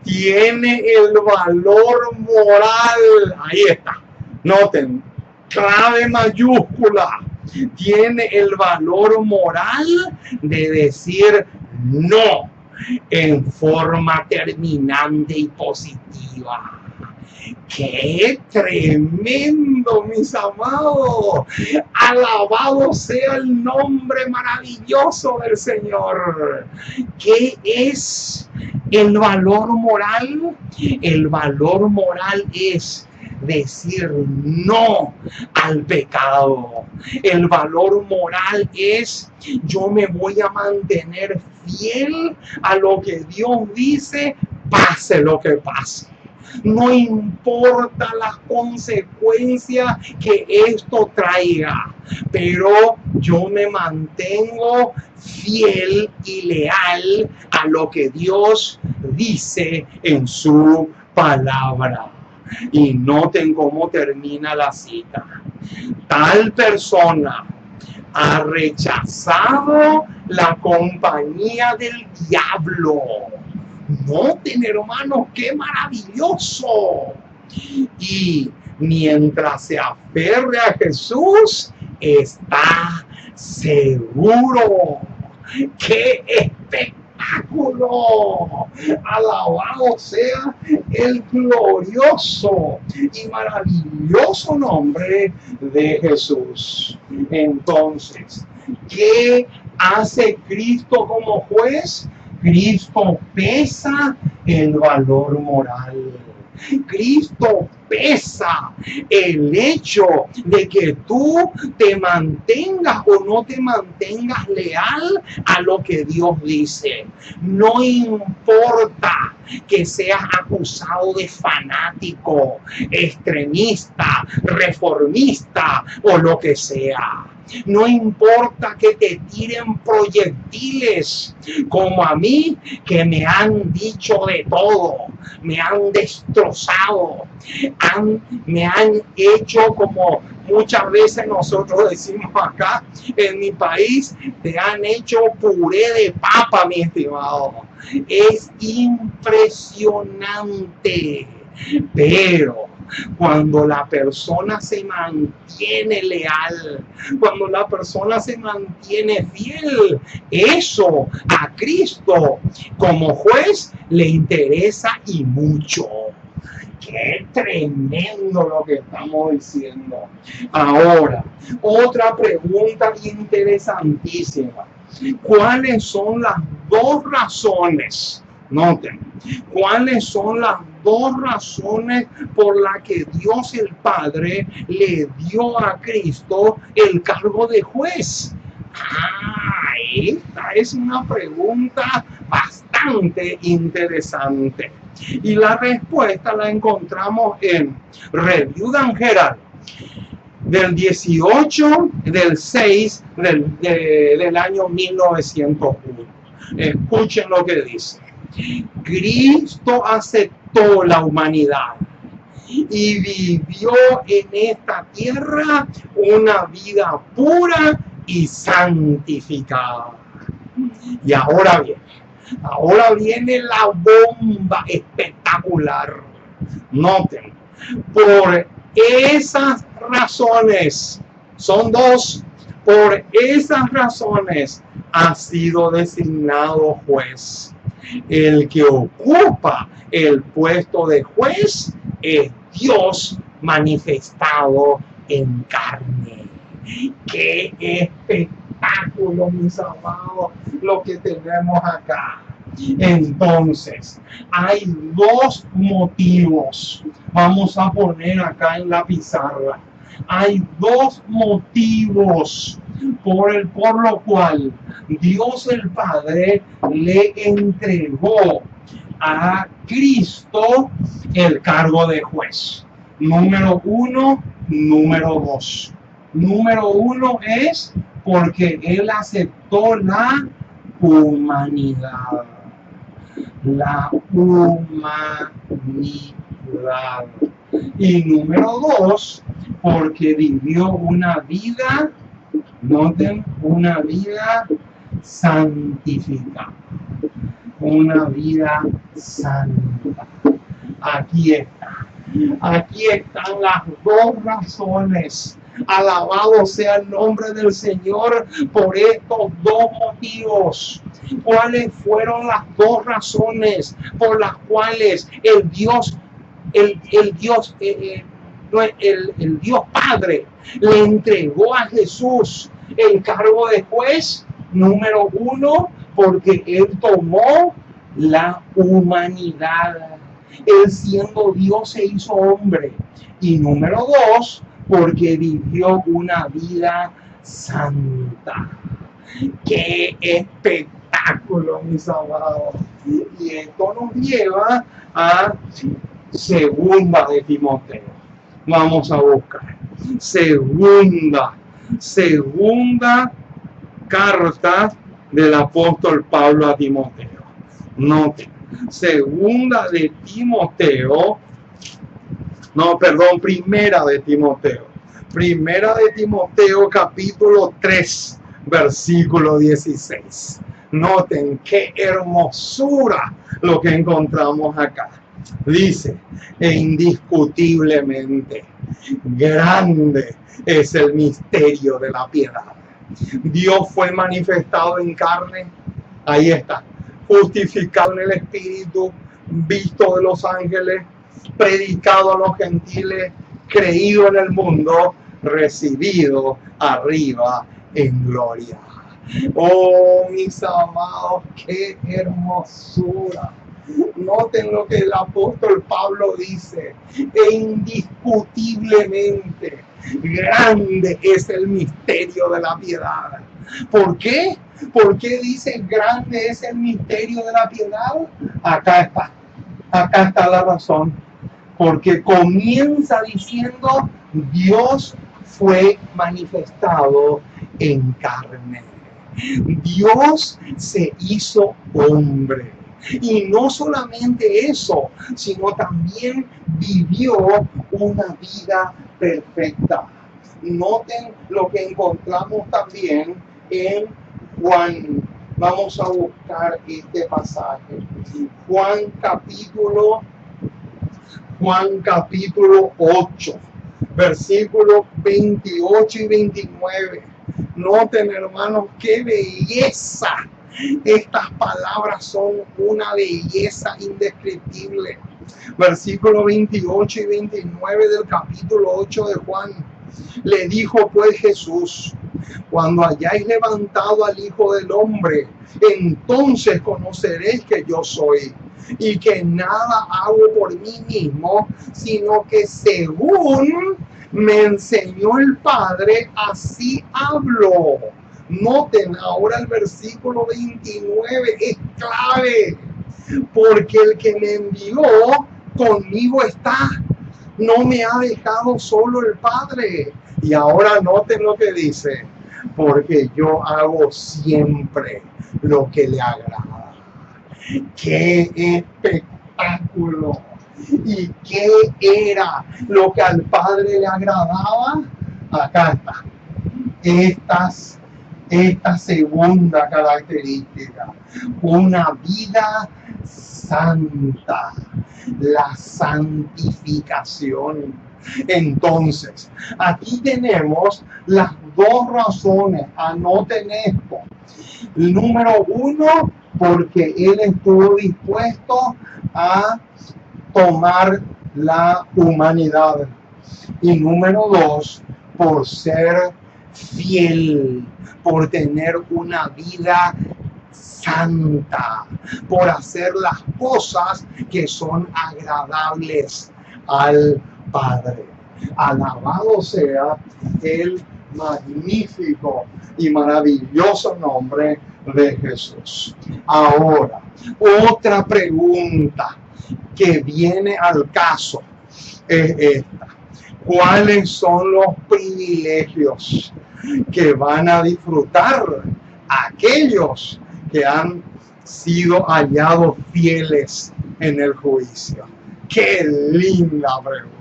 tiene el valor moral. Ahí está. Noten, clave mayúscula. Tiene el valor moral de decir no en forma terminante y positiva. ¡Qué tremendo, mis amados! Alabado sea el nombre maravilloso del Señor. ¿Qué es el valor moral? El valor moral es decir no al pecado. El valor moral es: yo me voy a mantener fiel a lo que Dios dice, pase lo que pase. No importa las consecuencias que esto traiga, pero yo me mantengo fiel y leal a lo que Dios dice en su palabra. Y noten cómo termina la cita. Tal persona ha rechazado la compañía del diablo. Noten, hermanos, qué maravilloso. Y mientras se aferre a Jesús, está seguro. ¡Qué espectáculo! Alabado sea el glorioso y maravilloso nombre de Jesús. Entonces, ¿qué hace Cristo como juez? Cristo pesa el valor moral. Cristo pesa el hecho de que tú te mantengas o no te mantengas leal a lo que Dios dice. No importa que seas acusado de fanático, extremista, reformista o lo que sea. No importa que te tiren proyectiles como a mí, que me han dicho de todo, me han destrozado, me han hecho, como muchas veces nosotros decimos acá en mi país, te han hecho puré de papa, mi estimado. Es impresionante, pero cuando la persona se mantiene leal, cuando la persona se mantiene fiel, eso a Cristo como juez le interesa y mucho. ¡Qué tremendo lo que estamos diciendo! Ahora, otra pregunta interesantísima. ¿Cuáles son las dos razones? Noten, ¿cuáles son las dos razones por las que Dios el Padre le dio a Cristo el cargo de juez? Esta es una pregunta bastante interesante. Y la respuesta la encontramos en Review and Herald del 18 del 6 del año 1901. Escuchen lo que dice. Cristo aceptó la humanidad y vivió en esta tierra una vida pura y santificada. Y ahora viene la bomba espectacular. Noten, por esas razones, son dos, por esas razones ha sido designado juez. El que ocupa el puesto de juez es Dios manifestado en carne. ¡Qué espectáculo, mis amados, lo que tenemos acá! Entonces, hay dos motivos. Vamos a poner acá en la pizarra. Hay dos motivos por lo cual Dios el Padre le entregó a Cristo el cargo de juez. Número uno, número dos. Número uno es porque Él aceptó la humanidad. La humanidad. Y número dos, porque vivió una vida, noten, una vida santificada. Una vida santa. Aquí está. Aquí están las dos razones. Alabado sea el nombre del Señor por estos dos motivos. ¿Cuáles fueron las dos razones por las cuales el Dios Padre le entregó a Jesús el cargo de juez? Número uno, porque Él tomó la humanidad. Él siendo Dios se hizo hombre. Y número dos, porque vivió una vida santa. ¡Qué espectáculo, mis amados! Y esto nos lleva a segunda de Timoteo. Vamos a buscar. Segunda carta del apóstol Pablo a Timoteo. Noten. Segunda de Timoteo. No, perdón, primera de Timoteo. Primera de Timoteo, capítulo 3, versículo 16. Noten qué hermosura lo que encontramos acá. Dice, e indiscutiblemente, grande es el misterio de la piedad. Dios fue manifestado en carne, ahí está, justificado en el Espíritu, visto de los ángeles, predicado a los gentiles, creído en el mundo, recibido arriba en gloria. Oh, mis amados, qué hermosura. Noten lo que el apóstol Pablo dice, e indiscutiblemente grande es el misterio de la piedad. ¿Por qué? ¿Por qué dice grande es el misterio de la piedad? Acá está la razón. Porque comienza diciendo, Dios fue manifestado en carne. Dios se hizo hombre. Y no solamente eso, sino también vivió una vida perfecta. Noten lo que encontramos también en Juan. Vamos a buscar este pasaje. Juan capítulo 8, versículos 28 y 29. Noten, hermanos, qué belleza. Estas palabras son una belleza indescriptible. Versículos 28 y 29 del capítulo 8 de Juan. Le dijo pues Jesús, cuando hayáis levantado al Hijo del Hombre, entonces conoceréis que yo soy, y que nada hago por mí mismo, sino que según me enseñó el Padre, así hablo. Noten ahora el versículo 29, es clave, porque el que me envió conmigo está, no me ha dejado solo el Padre. Y ahora noten lo que dice, porque yo hago siempre lo que le agrada. ¡Qué espectáculo! ¿Y qué era lo que al Padre le agradaba? Acá está. Estas esta segunda característica, una vida santa, la santificación. Entonces, aquí tenemos las dos razones. Anoten esto. Número uno, porque Él estuvo dispuesto a tomar la humanidad. Y número dos, por ser fiel, por tener una vida santa, por hacer las cosas que son agradables al Padre. Alabado sea el magnífico y maravilloso nombre de Jesús. Ahora, otra pregunta que viene al caso es esta. ¿Cuáles son los privilegios que van a disfrutar aquellos que han sido hallados fieles en el juicio? ¡Qué linda pregunta!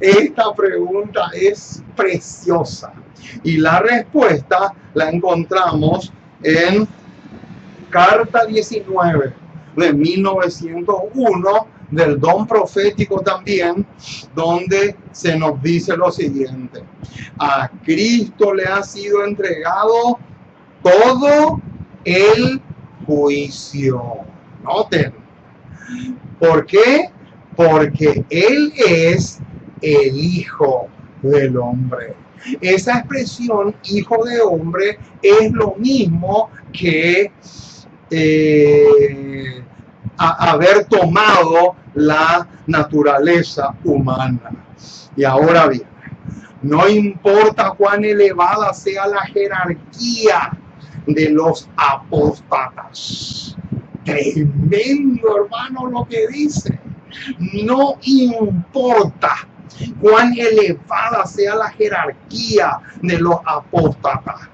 Esta pregunta es preciosa y la respuesta la encontramos en Carta 19 de 1901 del don profético también, donde se nos dice lo siguiente: a Cristo le ha sido entregado todo el juicio. Noten, ¿por qué? Porque Él es el Hijo del Hombre. Esa expresión, Hijo de Hombre, es lo mismo que haber tomado la naturaleza humana. Y ahora bien, no importa cuán elevada sea la jerarquía de los apóstatas. Tremendo, hermano, lo que dice. No importa cuán elevada sea la jerarquía de los apóstatas.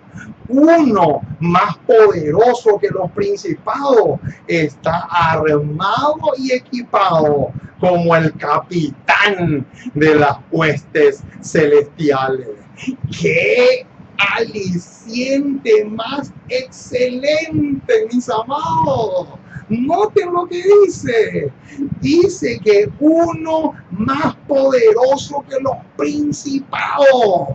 Uno más poderoso que los principados está armado y equipado como el capitán de las huestes celestiales. ¡Qué aliciente más excelente, mis amados! Noten lo que dice. Dice que uno más poderoso que los principados.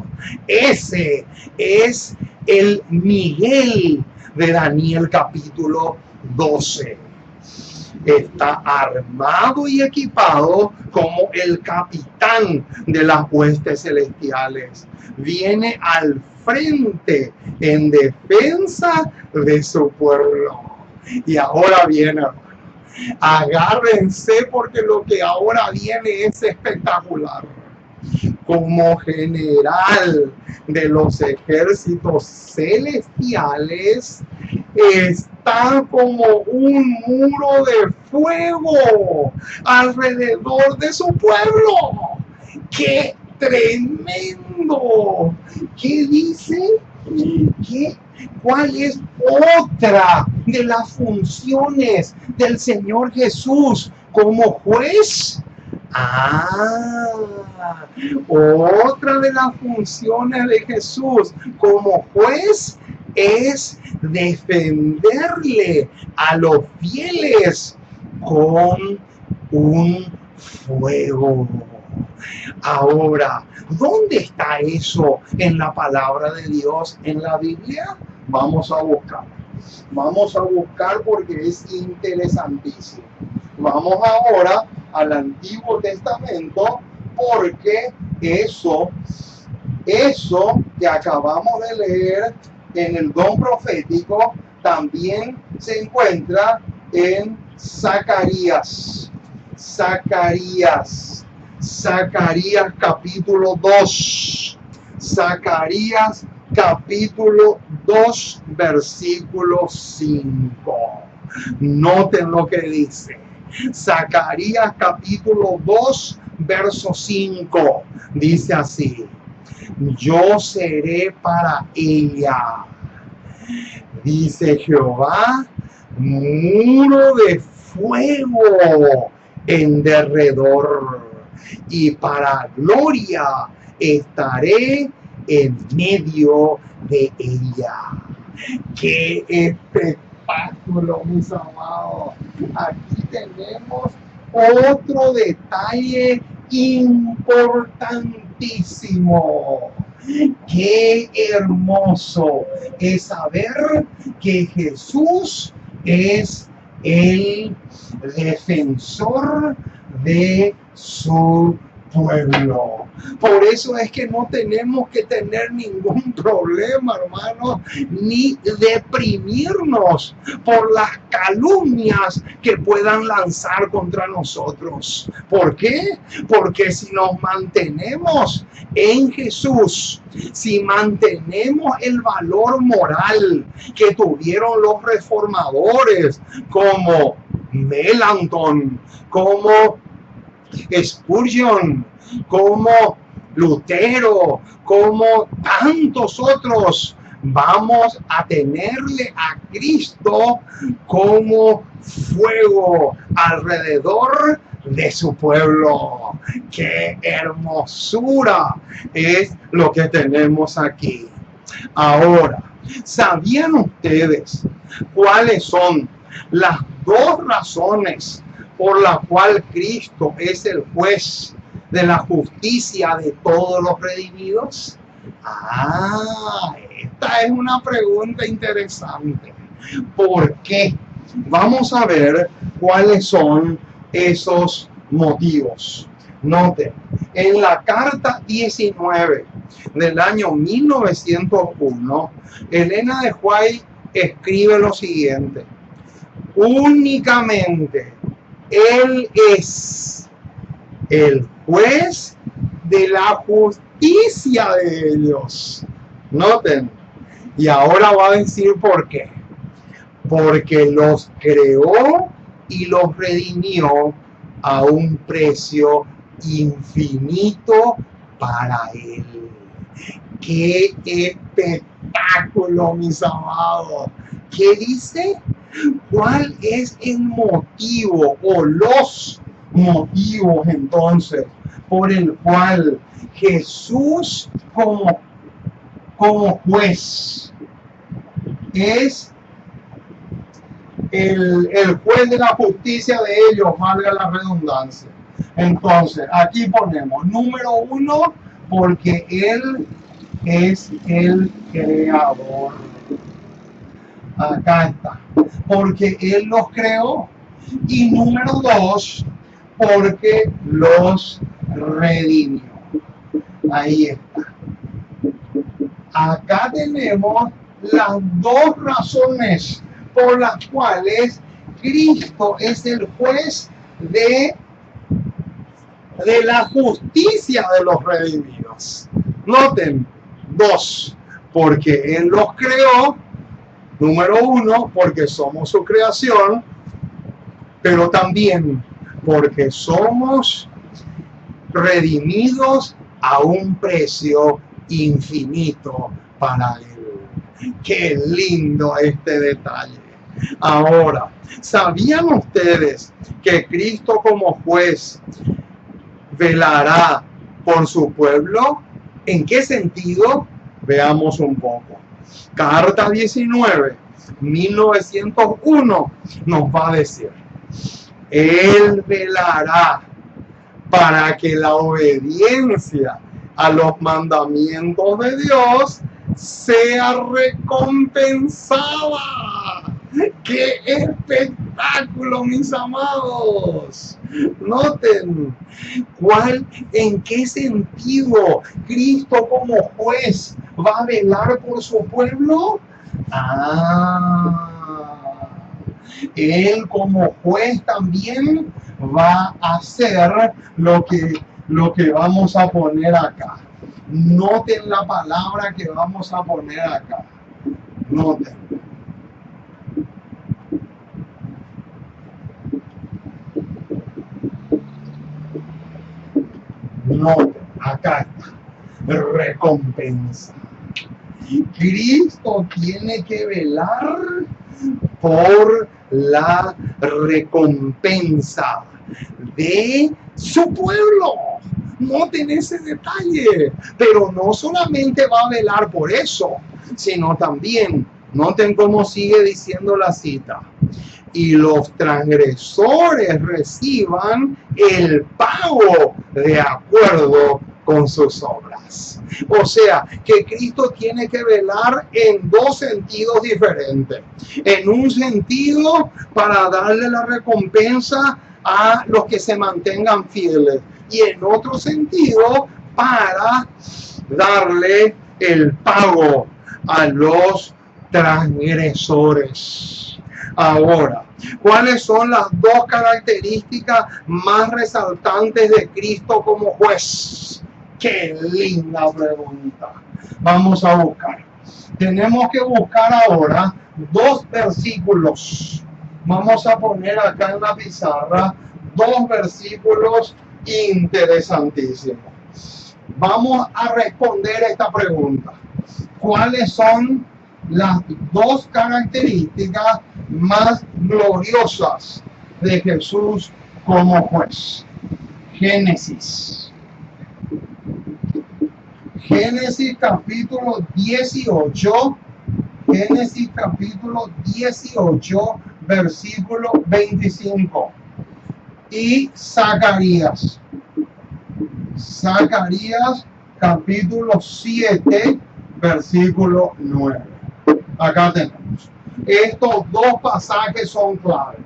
Ese es el Miguel de Daniel capítulo 12. Está armado y equipado como el capitán de las huestes celestiales. Viene al frente en defensa de su pueblo. Y ahora viene, agárrense porque lo que ahora viene es espectacular. Como general de los ejércitos celestiales, está como un muro de fuego alrededor de su pueblo. ¡Qué tremendo! ¿Qué dice? ¿Cuál es otra de las funciones del Señor Jesús como juez? Otra de las funciones de Jesús como juez es defenderle a los fieles con un fuego. Ahora, ¿dónde está eso en la palabra de Dios, en la Biblia? Vamos a buscar. Vamos a buscar porque es interesantísimo. Vamos ahora al Antiguo Testamento porque eso que acabamos de leer en el don profético también se encuentra en Zacarías capítulo 2. Zacarías capítulo 2 versículo 5. Noten lo que dice. Zacarías capítulo 2 verso 5 dice así: yo seré para ella, dice Jehová, muro de fuego en derredor, y para gloria estaré en medio de ella. ¡Qué espectáculo, mis amados! Aquí tenemos otro detalle importantísimo. Qué hermoso es saber que Jesús es el defensor de su pueblo. Por eso es que no tenemos que tener ningún problema, hermanos, ni deprimirnos por las calumnias que puedan lanzar contra nosotros. ¿Por qué? Porque si nos mantenemos en Jesús, si mantenemos el valor moral que tuvieron los reformadores como Melanchthon, como Spurgeon, como Lutero, como tantos otros, vamos a tenerle a Cristo como fuego alrededor de su pueblo. ¡Qué hermosura es lo que tenemos aquí! Ahora, ¿sabían ustedes cuáles son las dos razones por la cual Cristo es el juez de la justicia de todos los redimidos? Esta es una pregunta interesante. ¿Por qué? Vamos a ver cuáles son esos motivos. Noten, en la carta 19 del año 1901, Elena de White escribe lo siguiente: únicamente Él es el juez de la justicia de ellos. Noten, y ahora va a decir por qué. Porque los creó y los redimió a un precio infinito para Él. ¡Qué espectáculo, mis amados! ¿Qué dice? ¿Cuál es el motivo o los motivos entonces por el cual Jesús como juez es el juez de la justicia de ellos, valga la redundancia? Entonces, aquí ponemos, número 1, porque Él es el creador. Acá está, porque Él los creó. Y número 2, porque los redimió. Ahí está. Acá tenemos las dos razones por las cuales Cristo es el juez de la justicia de los redimidos. Noten, 2, porque Él los creó. Número 1, porque somos su creación, pero también porque somos redimidos a un precio infinito para Él. ¡Qué lindo este detalle! Ahora, ¿sabían ustedes que Cristo como juez velará por su pueblo? ¿En qué sentido? Veamos un poco. Carta 19, 1901 nos va a decir: Él velará para que la obediencia a los mandamientos de Dios sea recompensada. ¡Qué espectáculo, mis amados! Noten, ¿en qué sentido Cristo como juez va a velar por su pueblo? Él como juez también va a hacer lo que vamos a poner acá. Noten la palabra que vamos a poner acá. Noten. Noten, acá está. Recompensa. Cristo tiene que velar por la recompensa de su pueblo. Noten ese detalle. Pero no solamente va a velar por eso, sino también, noten cómo sigue diciendo la cita, y los transgresores reciban el pago de acuerdo con sus obras. O sea, que Cristo tiene que velar en dos sentidos diferentes. En un sentido, para darle la recompensa a los que se mantengan fieles. Y en otro sentido, para darle el pago a los transgresores. Ahora, ¿cuáles son las dos características más resaltantes de Cristo como juez? ¡Qué linda pregunta! Vamos a buscar. Tenemos que buscar ahora dos versículos. Vamos a poner acá en la pizarra dos versículos interesantísimos. Vamos a responder esta pregunta. ¿Cuáles son las dos características más gloriosas de Jesús como juez? Génesis capítulo 18, Génesis capítulo 18, versículo 25. Y Zacarías capítulo 7, versículo 9. Acá tenemos. Estos dos pasajes son claves.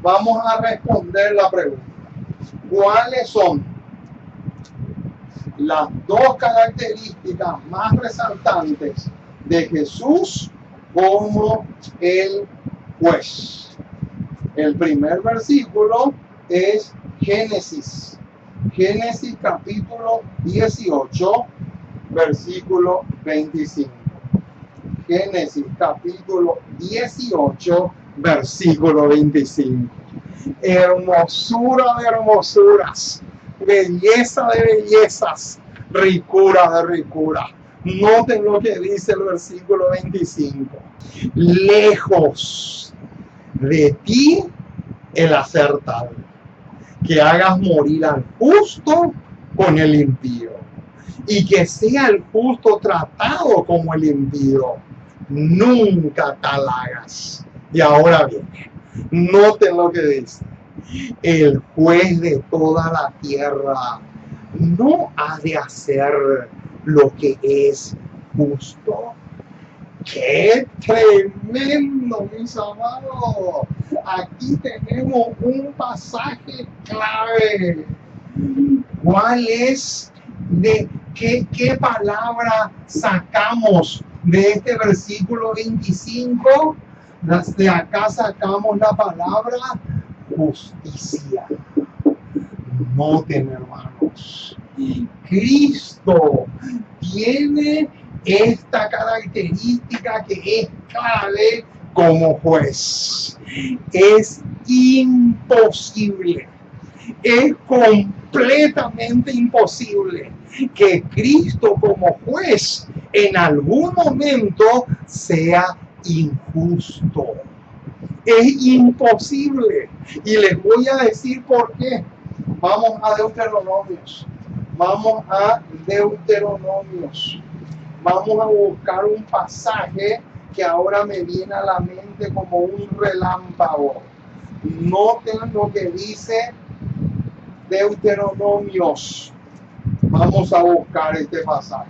Vamos a responder la pregunta. ¿Cuáles son las dos características más resaltantes de Jesús como el juez? El primer versículo es Génesis capítulo 18, versículo 25. Génesis capítulo 18, versículo 25. Hermosura de hermosuras, belleza de bellezas, ricura de ricura. Noten lo que dice el versículo 25. Lejos de ti el hacer tal, que hagas morir al justo con el impío, y que sea el justo tratado como el impío. Nunca tal hagas. Y ahora bien, noten lo que dice. El juez de toda la tierra no ha de hacer lo que es justo. ¡Qué tremendo, mis amados! Aquí tenemos un pasaje clave. ¿Cuál es? ¿De qué palabra sacamos de este versículo 25? De acá sacamos la palabra justicia. Noten, hermanos, Cristo tiene esta característica que es clave como juez. Es imposible, es completamente imposible que Cristo como juez en algún momento sea injusto. Es imposible. Y les voy a decir por qué. Vamos a Deuteronomios. Vamos a buscar un pasaje que ahora me viene a la mente como un relámpago. Noten lo que dice Deuteronomios. Vamos a buscar este pasaje.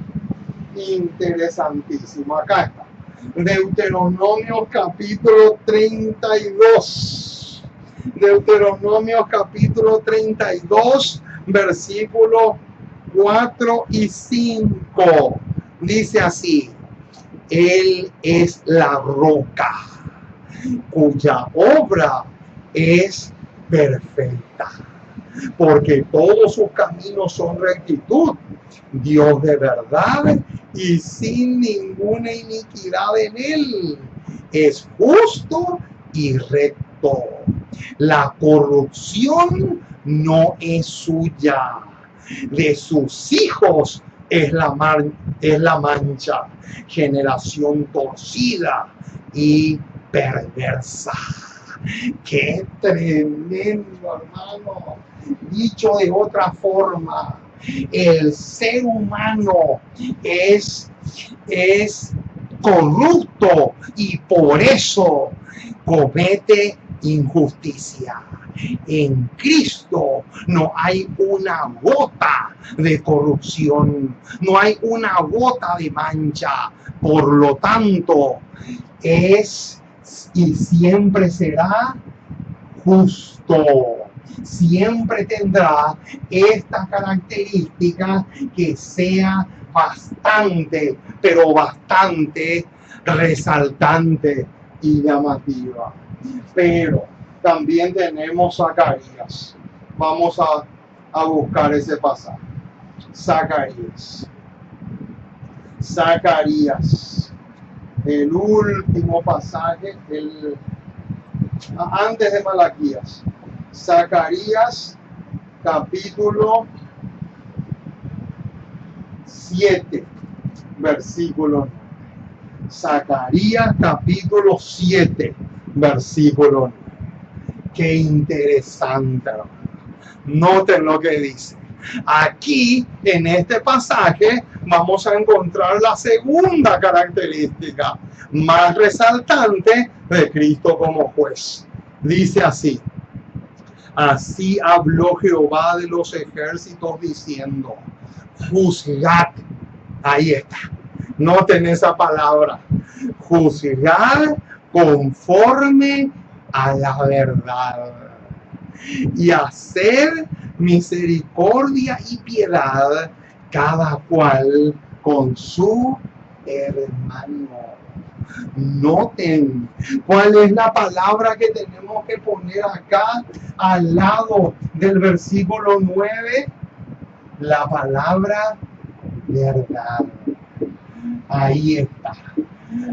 Interesantísimo. Acá está. Deuteronomios capítulo 32. Deuteronomios capítulo 32, versículos 4 y 5. Dice así: Él es la roca, cuya obra es perfecta, porque todos sus caminos son rectitud, Dios de verdad y sin ninguna iniquidad en él. Es justo y recto. La corrupción no es suya. De sus hijos es la mancha, generación torcida y perversa. ¡Qué tremendo, hermano! Dicho de otra forma, El ser humano es corrupto y por eso comete injusticia. En Cristo no hay una gota de corrupción, no hay una gota de mancha. Por lo tanto, es y siempre será justo. Siempre tendrá esta característica que sea bastante, pero bastante resaltante y llamativa. Pero también tenemos Zacarías. Vamos a buscar ese pasaje. Zacarías. El último pasaje, antes de Malaquías. Zacarías capítulo 7, versículo 9. Zacarías capítulo 7, versículo 9. Qué interesante, hermano. Noten lo que dice. Aquí, en este pasaje, vamos a encontrar la segunda característica más resaltante de Cristo como juez. Dice así: así habló Jehová de los ejércitos diciendo, juzgad. Ahí está. Noten esa palabra. Juzgad conforme a la verdad y hacer misericordia y piedad cada cual con su hermano. Noten cuál es la palabra que tenemos que poner acá al lado del versículo 9. La palabra verdad. Ahí está.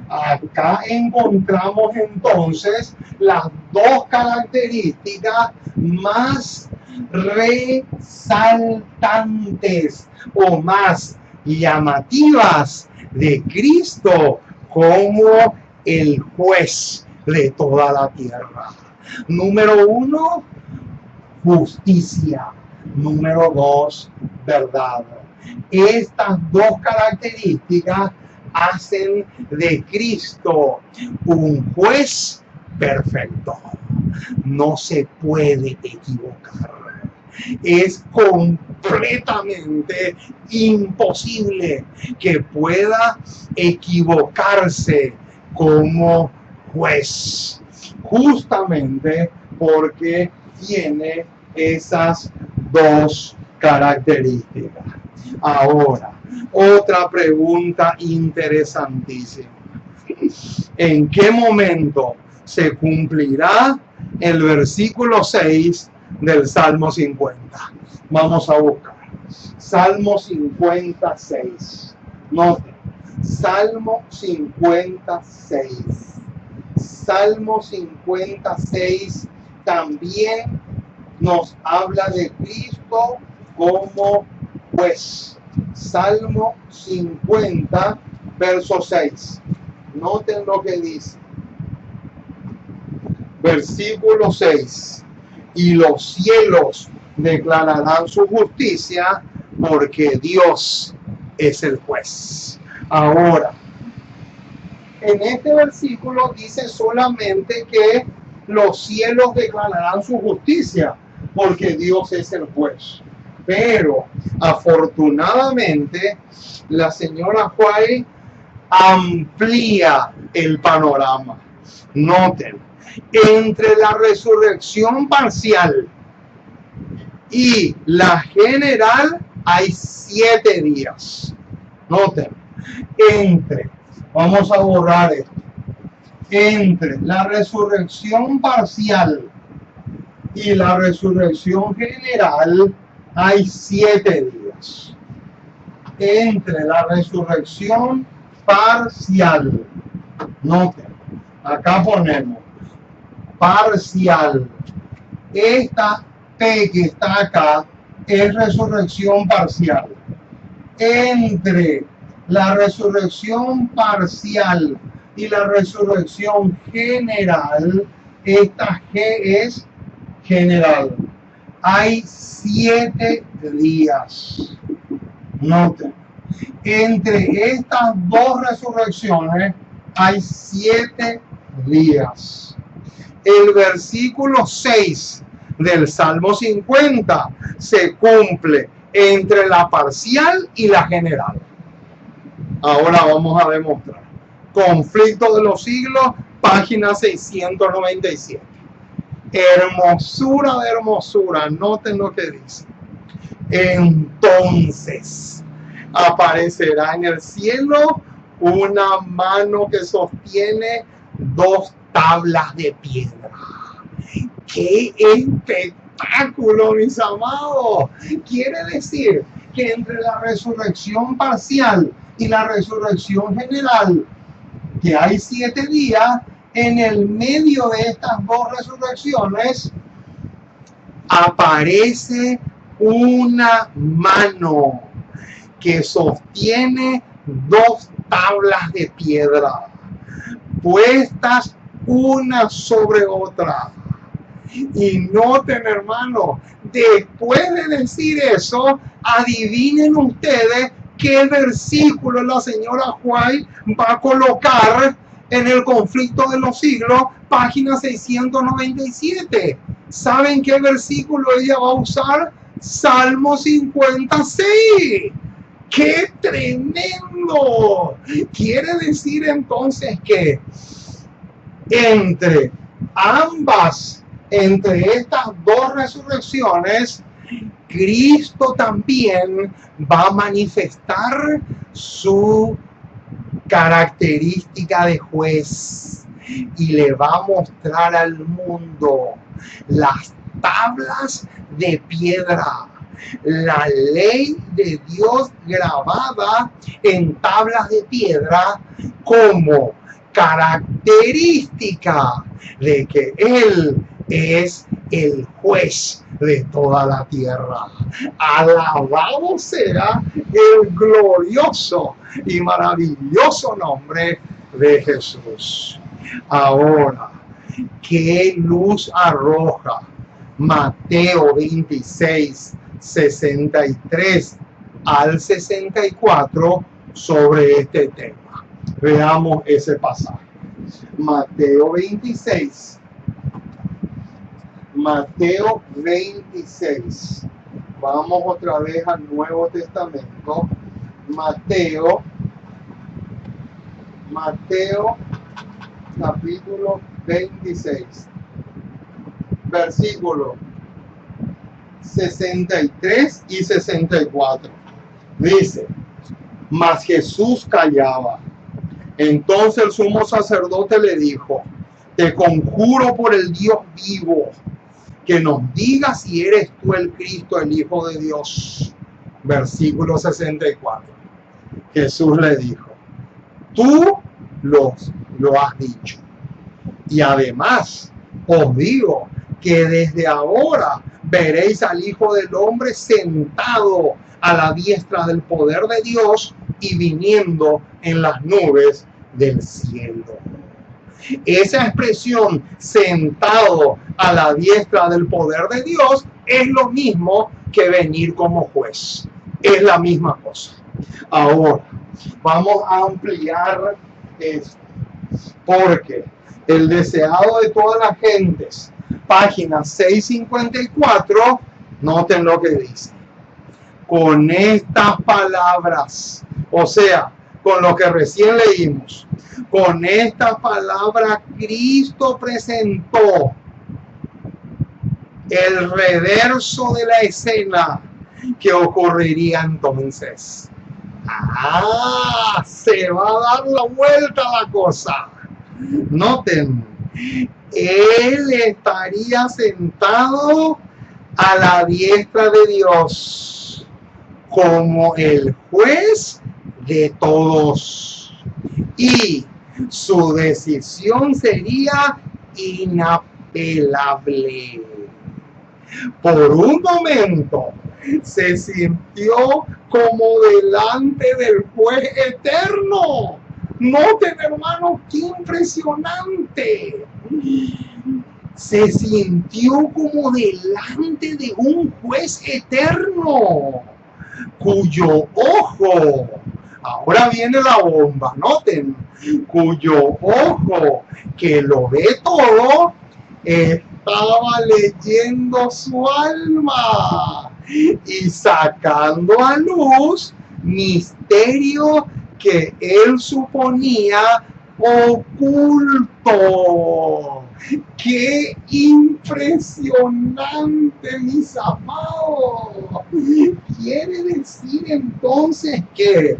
Acá encontramos entonces las dos características más resaltantes o más llamativas de Cristo como el juez de toda la tierra. Número 1, justicia. Número 2, verdad. Estas dos características hacen de Cristo un juez perfecto. No se puede equivocar. Es completamente imposible que pueda equivocarse como juez, justamente porque tiene esas dos características. Ahora, otra pregunta interesantísima. ¿En qué momento se cumplirá el versículo 6 del Salmo 50? Vamos a buscar. Salmo 56. Noten. Salmo 56. Salmo 56 también nos habla de Cristo como juez. Salmo 50, verso 6. Noten lo que dice. Versículo 6. Y los cielos declararán su justicia, porque Dios es el juez. Ahora, en este versículo dice solamente que los cielos declararán su justicia, porque Dios es el juez. Pero afortunadamente la señora White amplía el panorama. Noten, entre la resurrección parcial y la general hay 7 días. Noten, vamos a borrar esto. Entre la resurrección parcial y la resurrección general hay 7 días. Entre la resurrección parcial, noten, acá ponemos parcial. Esta P que está acá es resurrección parcial. Entre la resurrección parcial y la resurrección general, esta G es general. Hay 7 días. Noten, entre estas dos resurrecciones hay 7 días. El versículo 6 del Salmo 50 se cumple entre la parcial y la general. Ahora vamos a demostrar. Conflicto de los siglos, página 697. Hermosura de hermosura, noten lo que dice. Entonces aparecerá en el cielo una mano que sostiene 2 tablas de piedra. ¡Qué espectáculo, mis amados! Quiere decir que entre la resurrección parcial y la resurrección general, que hay 7 días, en el medio de estas 2 resurrecciones aparece una mano que sostiene 2 tablas de piedra puestas una sobre otra. Y noten, hermanos, después de decir eso, adivinen ustedes qué versículo la señora White va a colocar en el conflicto de los siglos, página 697. ¿Saben qué versículo ella va a usar? Salmo 56. ¡Qué tremendo! Quiere decir entonces que entre estas 2 resurrecciones, Cristo también va a manifestar su característica de juez y le va a mostrar al mundo las tablas de piedra, la ley de Dios grabada en tablas de piedra como característica de que Él es el juez de toda la tierra. Alabado sea el glorioso y maravilloso nombre de Jesús. Ahora, ¿qué luz arroja Mateo 26, 63 al 64 sobre este tema? Veamos ese pasaje. Mateo 26. Mateo 26. Vamos otra vez al Nuevo Testamento. Mateo capítulo 26. Versículos 63 y 64. Dice: mas Jesús callaba. Entonces el sumo sacerdote le dijo: te conjuro por el Dios vivo, que nos digas si eres tú el Cristo, el Hijo de Dios. Versículo 64. Jesús le dijo: tú lo has dicho. Y además os digo que desde ahora veréis al Hijo del Hombre sentado a la diestra del poder de Dios y viniendo en las nubes del cielo. Esa expresión, sentado a la diestra del poder de Dios, es lo mismo que venir como juez. Es la misma cosa. Ahora, vamos a ampliar esto, porque el deseado de todas las gentes, página 654, noten lo que dice. Con estas palabras, o sea, con lo que recién leímos, con estas palabras Cristo presentó el reverso de la escena que ocurriría entonces. Se va a dar la vuelta a la cosa. Noten, Él estaría sentado a la diestra de Dios como el juez de todos, y su decisión sería inapelable. Por un momento se sintió como delante del juez eterno. Noten, hermanos, qué impresionante. Se sintió como delante de un juez eterno. cuyo ojo, ahora viene la bomba, noten, cuyo ojo que lo ve todo, estaba leyendo su alma y sacando a luz misterio que él suponía oculto. ¡Qué impresionante, mis amados! Quiere decir entonces que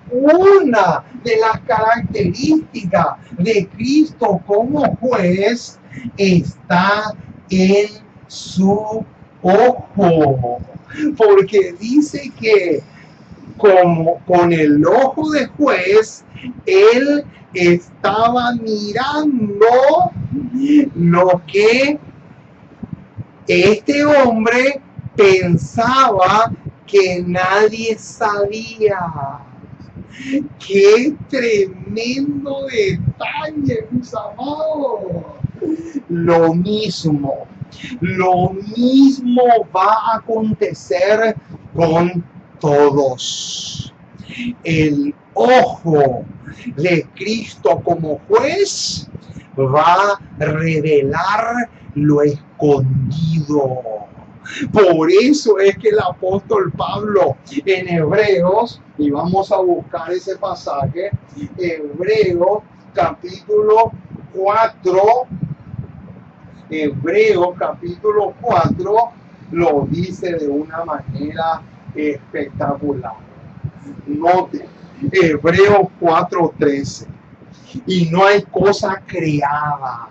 una de las características de Cristo como juez está en su ojo, porque dice que como con el ojo de juez, él estaba mirando lo que este hombre pensaba que nadie sabía. ¡Qué tremendo detalle, mis amados! Lo mismo va a acontecer con todos. El ojo de Cristo como juez va a revelar lo escondido. Por eso es que el apóstol Pablo en Hebreos, y vamos a buscar ese pasaje, Hebreos capítulo 4, lo dice de una manera espectacular. Note, Hebreos 4:13. Y no hay cosa creada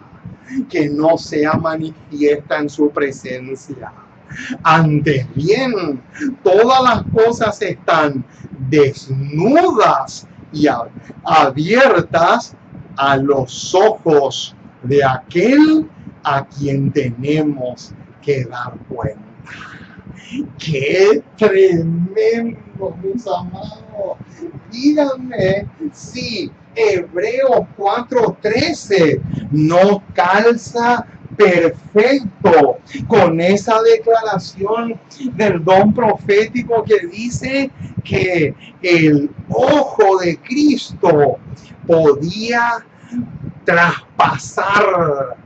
que no sea manifiesta en su presencia. Antes bien, todas las cosas están desnudas y abiertas a los ojos de aquel a quien tenemos que dar cuenta. ¡Qué tremendo, mis amados! Díganme si Hebreos 4:13 no calza perfecto con esa declaración del don profético que dice que el ojo de Cristo podía traspasar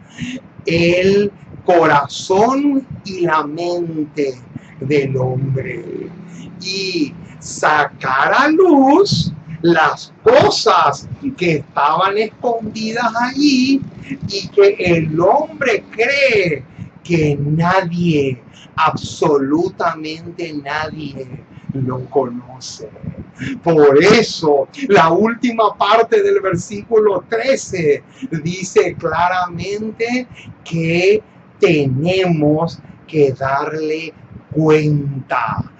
el corazón y la mente del hombre y sacar a luz las cosas que estaban escondidas allí y que el hombre cree que nadie, absolutamente nadie, lo conoce. Por eso, la última parte del versículo 13 dice claramente que tenemos que darle cuenta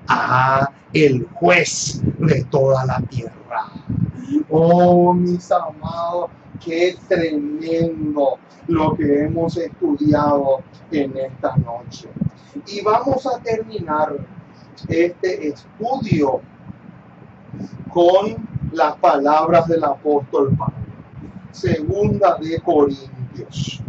a el juez de toda la tierra. Oh, mis amados, qué tremendo lo que hemos estudiado en esta noche. Y vamos a terminar este estudio con las palabras del apóstol Pablo. Segunda de Corintios.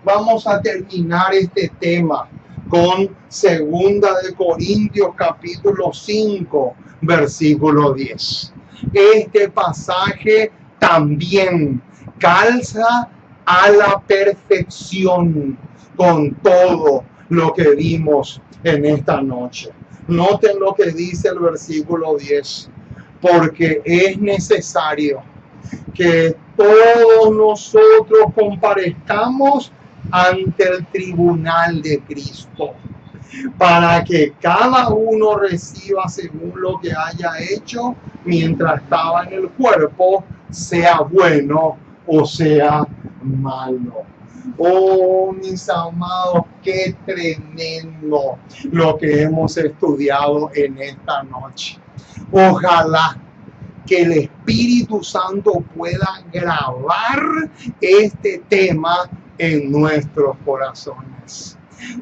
Vamos a terminar este tema con Segunda de Corintios capítulo 5, versículo 10. Este pasaje también calza a la perfección con todo lo que vimos en esta noche. Noten lo que dice el versículo 10. Porque es necesario que todos nosotros comparezcamos ante el tribunal de Cristo, para que cada uno reciba según lo que haya hecho mientras estaba en el cuerpo, sea bueno o sea malo. Oh, mis amados, qué tremendo lo que hemos estudiado en esta noche. Ojalá que el Espíritu Santo pueda grabar este tema en nuestros corazones.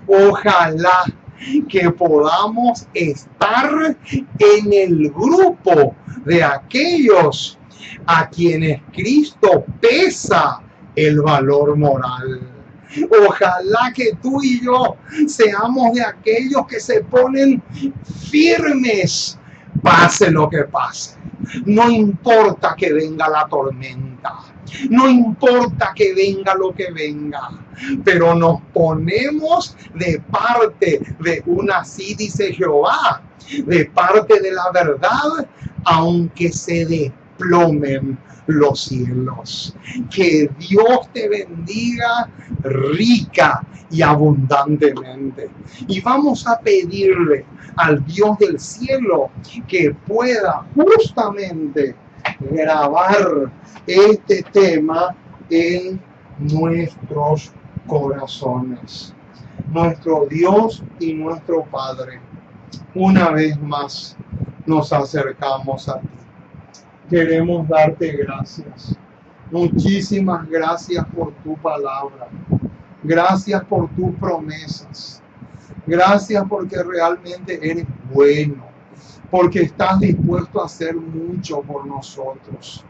Ojalá que podamos estar en el grupo de aquellos a quienes Cristo pesa el valor moral. Ojalá que tú y yo seamos de aquellos que se ponen firmes, pase lo que pase. No importa que venga la tormenta, no importa que venga lo que venga, pero nos ponemos de parte de una, así dice Jehová, de parte de la verdad, aunque se desplomen los cielos. Que Dios te bendiga rica y abundantemente. Y vamos a pedirle al Dios del cielo que pueda justamente grabar este tema en nuestros corazones. Nuestro Dios y nuestro Padre, una vez más nos acercamos a ti. Queremos darte gracias. Muchísimas gracias por tu palabra. Gracias por tus promesas. Gracias porque realmente eres bueno. Porque estás dispuesto a hacer mucho por nosotros.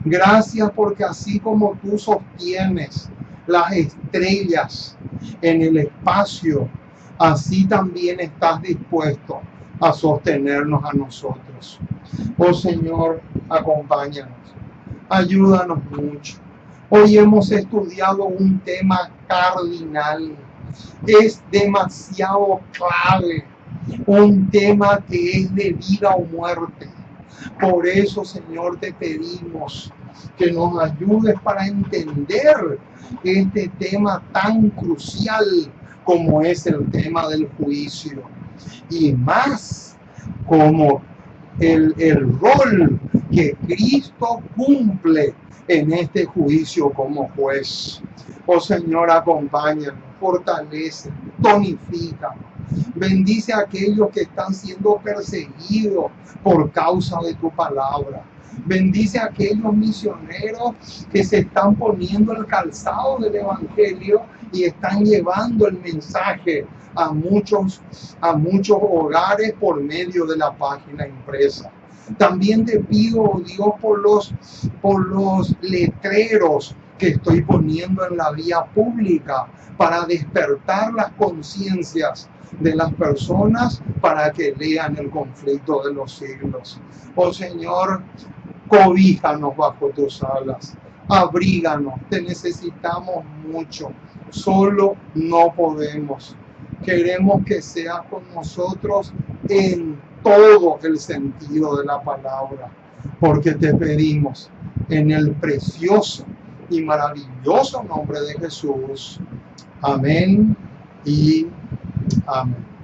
Gracias porque así como tú sostienes las estrellas en el espacio, así también estás dispuesto a sostenernos a nosotros. Oh Señor, acompáñanos, ayúdanos mucho. Hoy hemos estudiado un tema cardinal, es demasiado clave, un tema que es de vida o muerte. Por eso, Señor, te pedimos que nos ayudes para entender este tema tan crucial como es el tema del juicio. Y más como el rol que Cristo cumple en este juicio como juez. Oh Señor, acompáñanos, fortalece, tonifica. Bendice a aquellos que están siendo perseguidos por causa de tu palabra. Bendice a aquellos misioneros que se están poniendo el calzado del evangelio y están llevando el mensaje a muchos hogares por medio de la página impresa. También te pido, oh Dios, por los letreros que estoy poniendo en la vía pública para despertar las conciencias de las personas para que lean el conflicto de los siglos. Oh Señor, cobíjanos bajo tus alas, abríganos, te necesitamos mucho, solo no podemos. Queremos que seas con nosotros en todo el sentido de la palabra, porque te pedimos en el precioso y maravilloso nombre de Jesús. Amén y amén.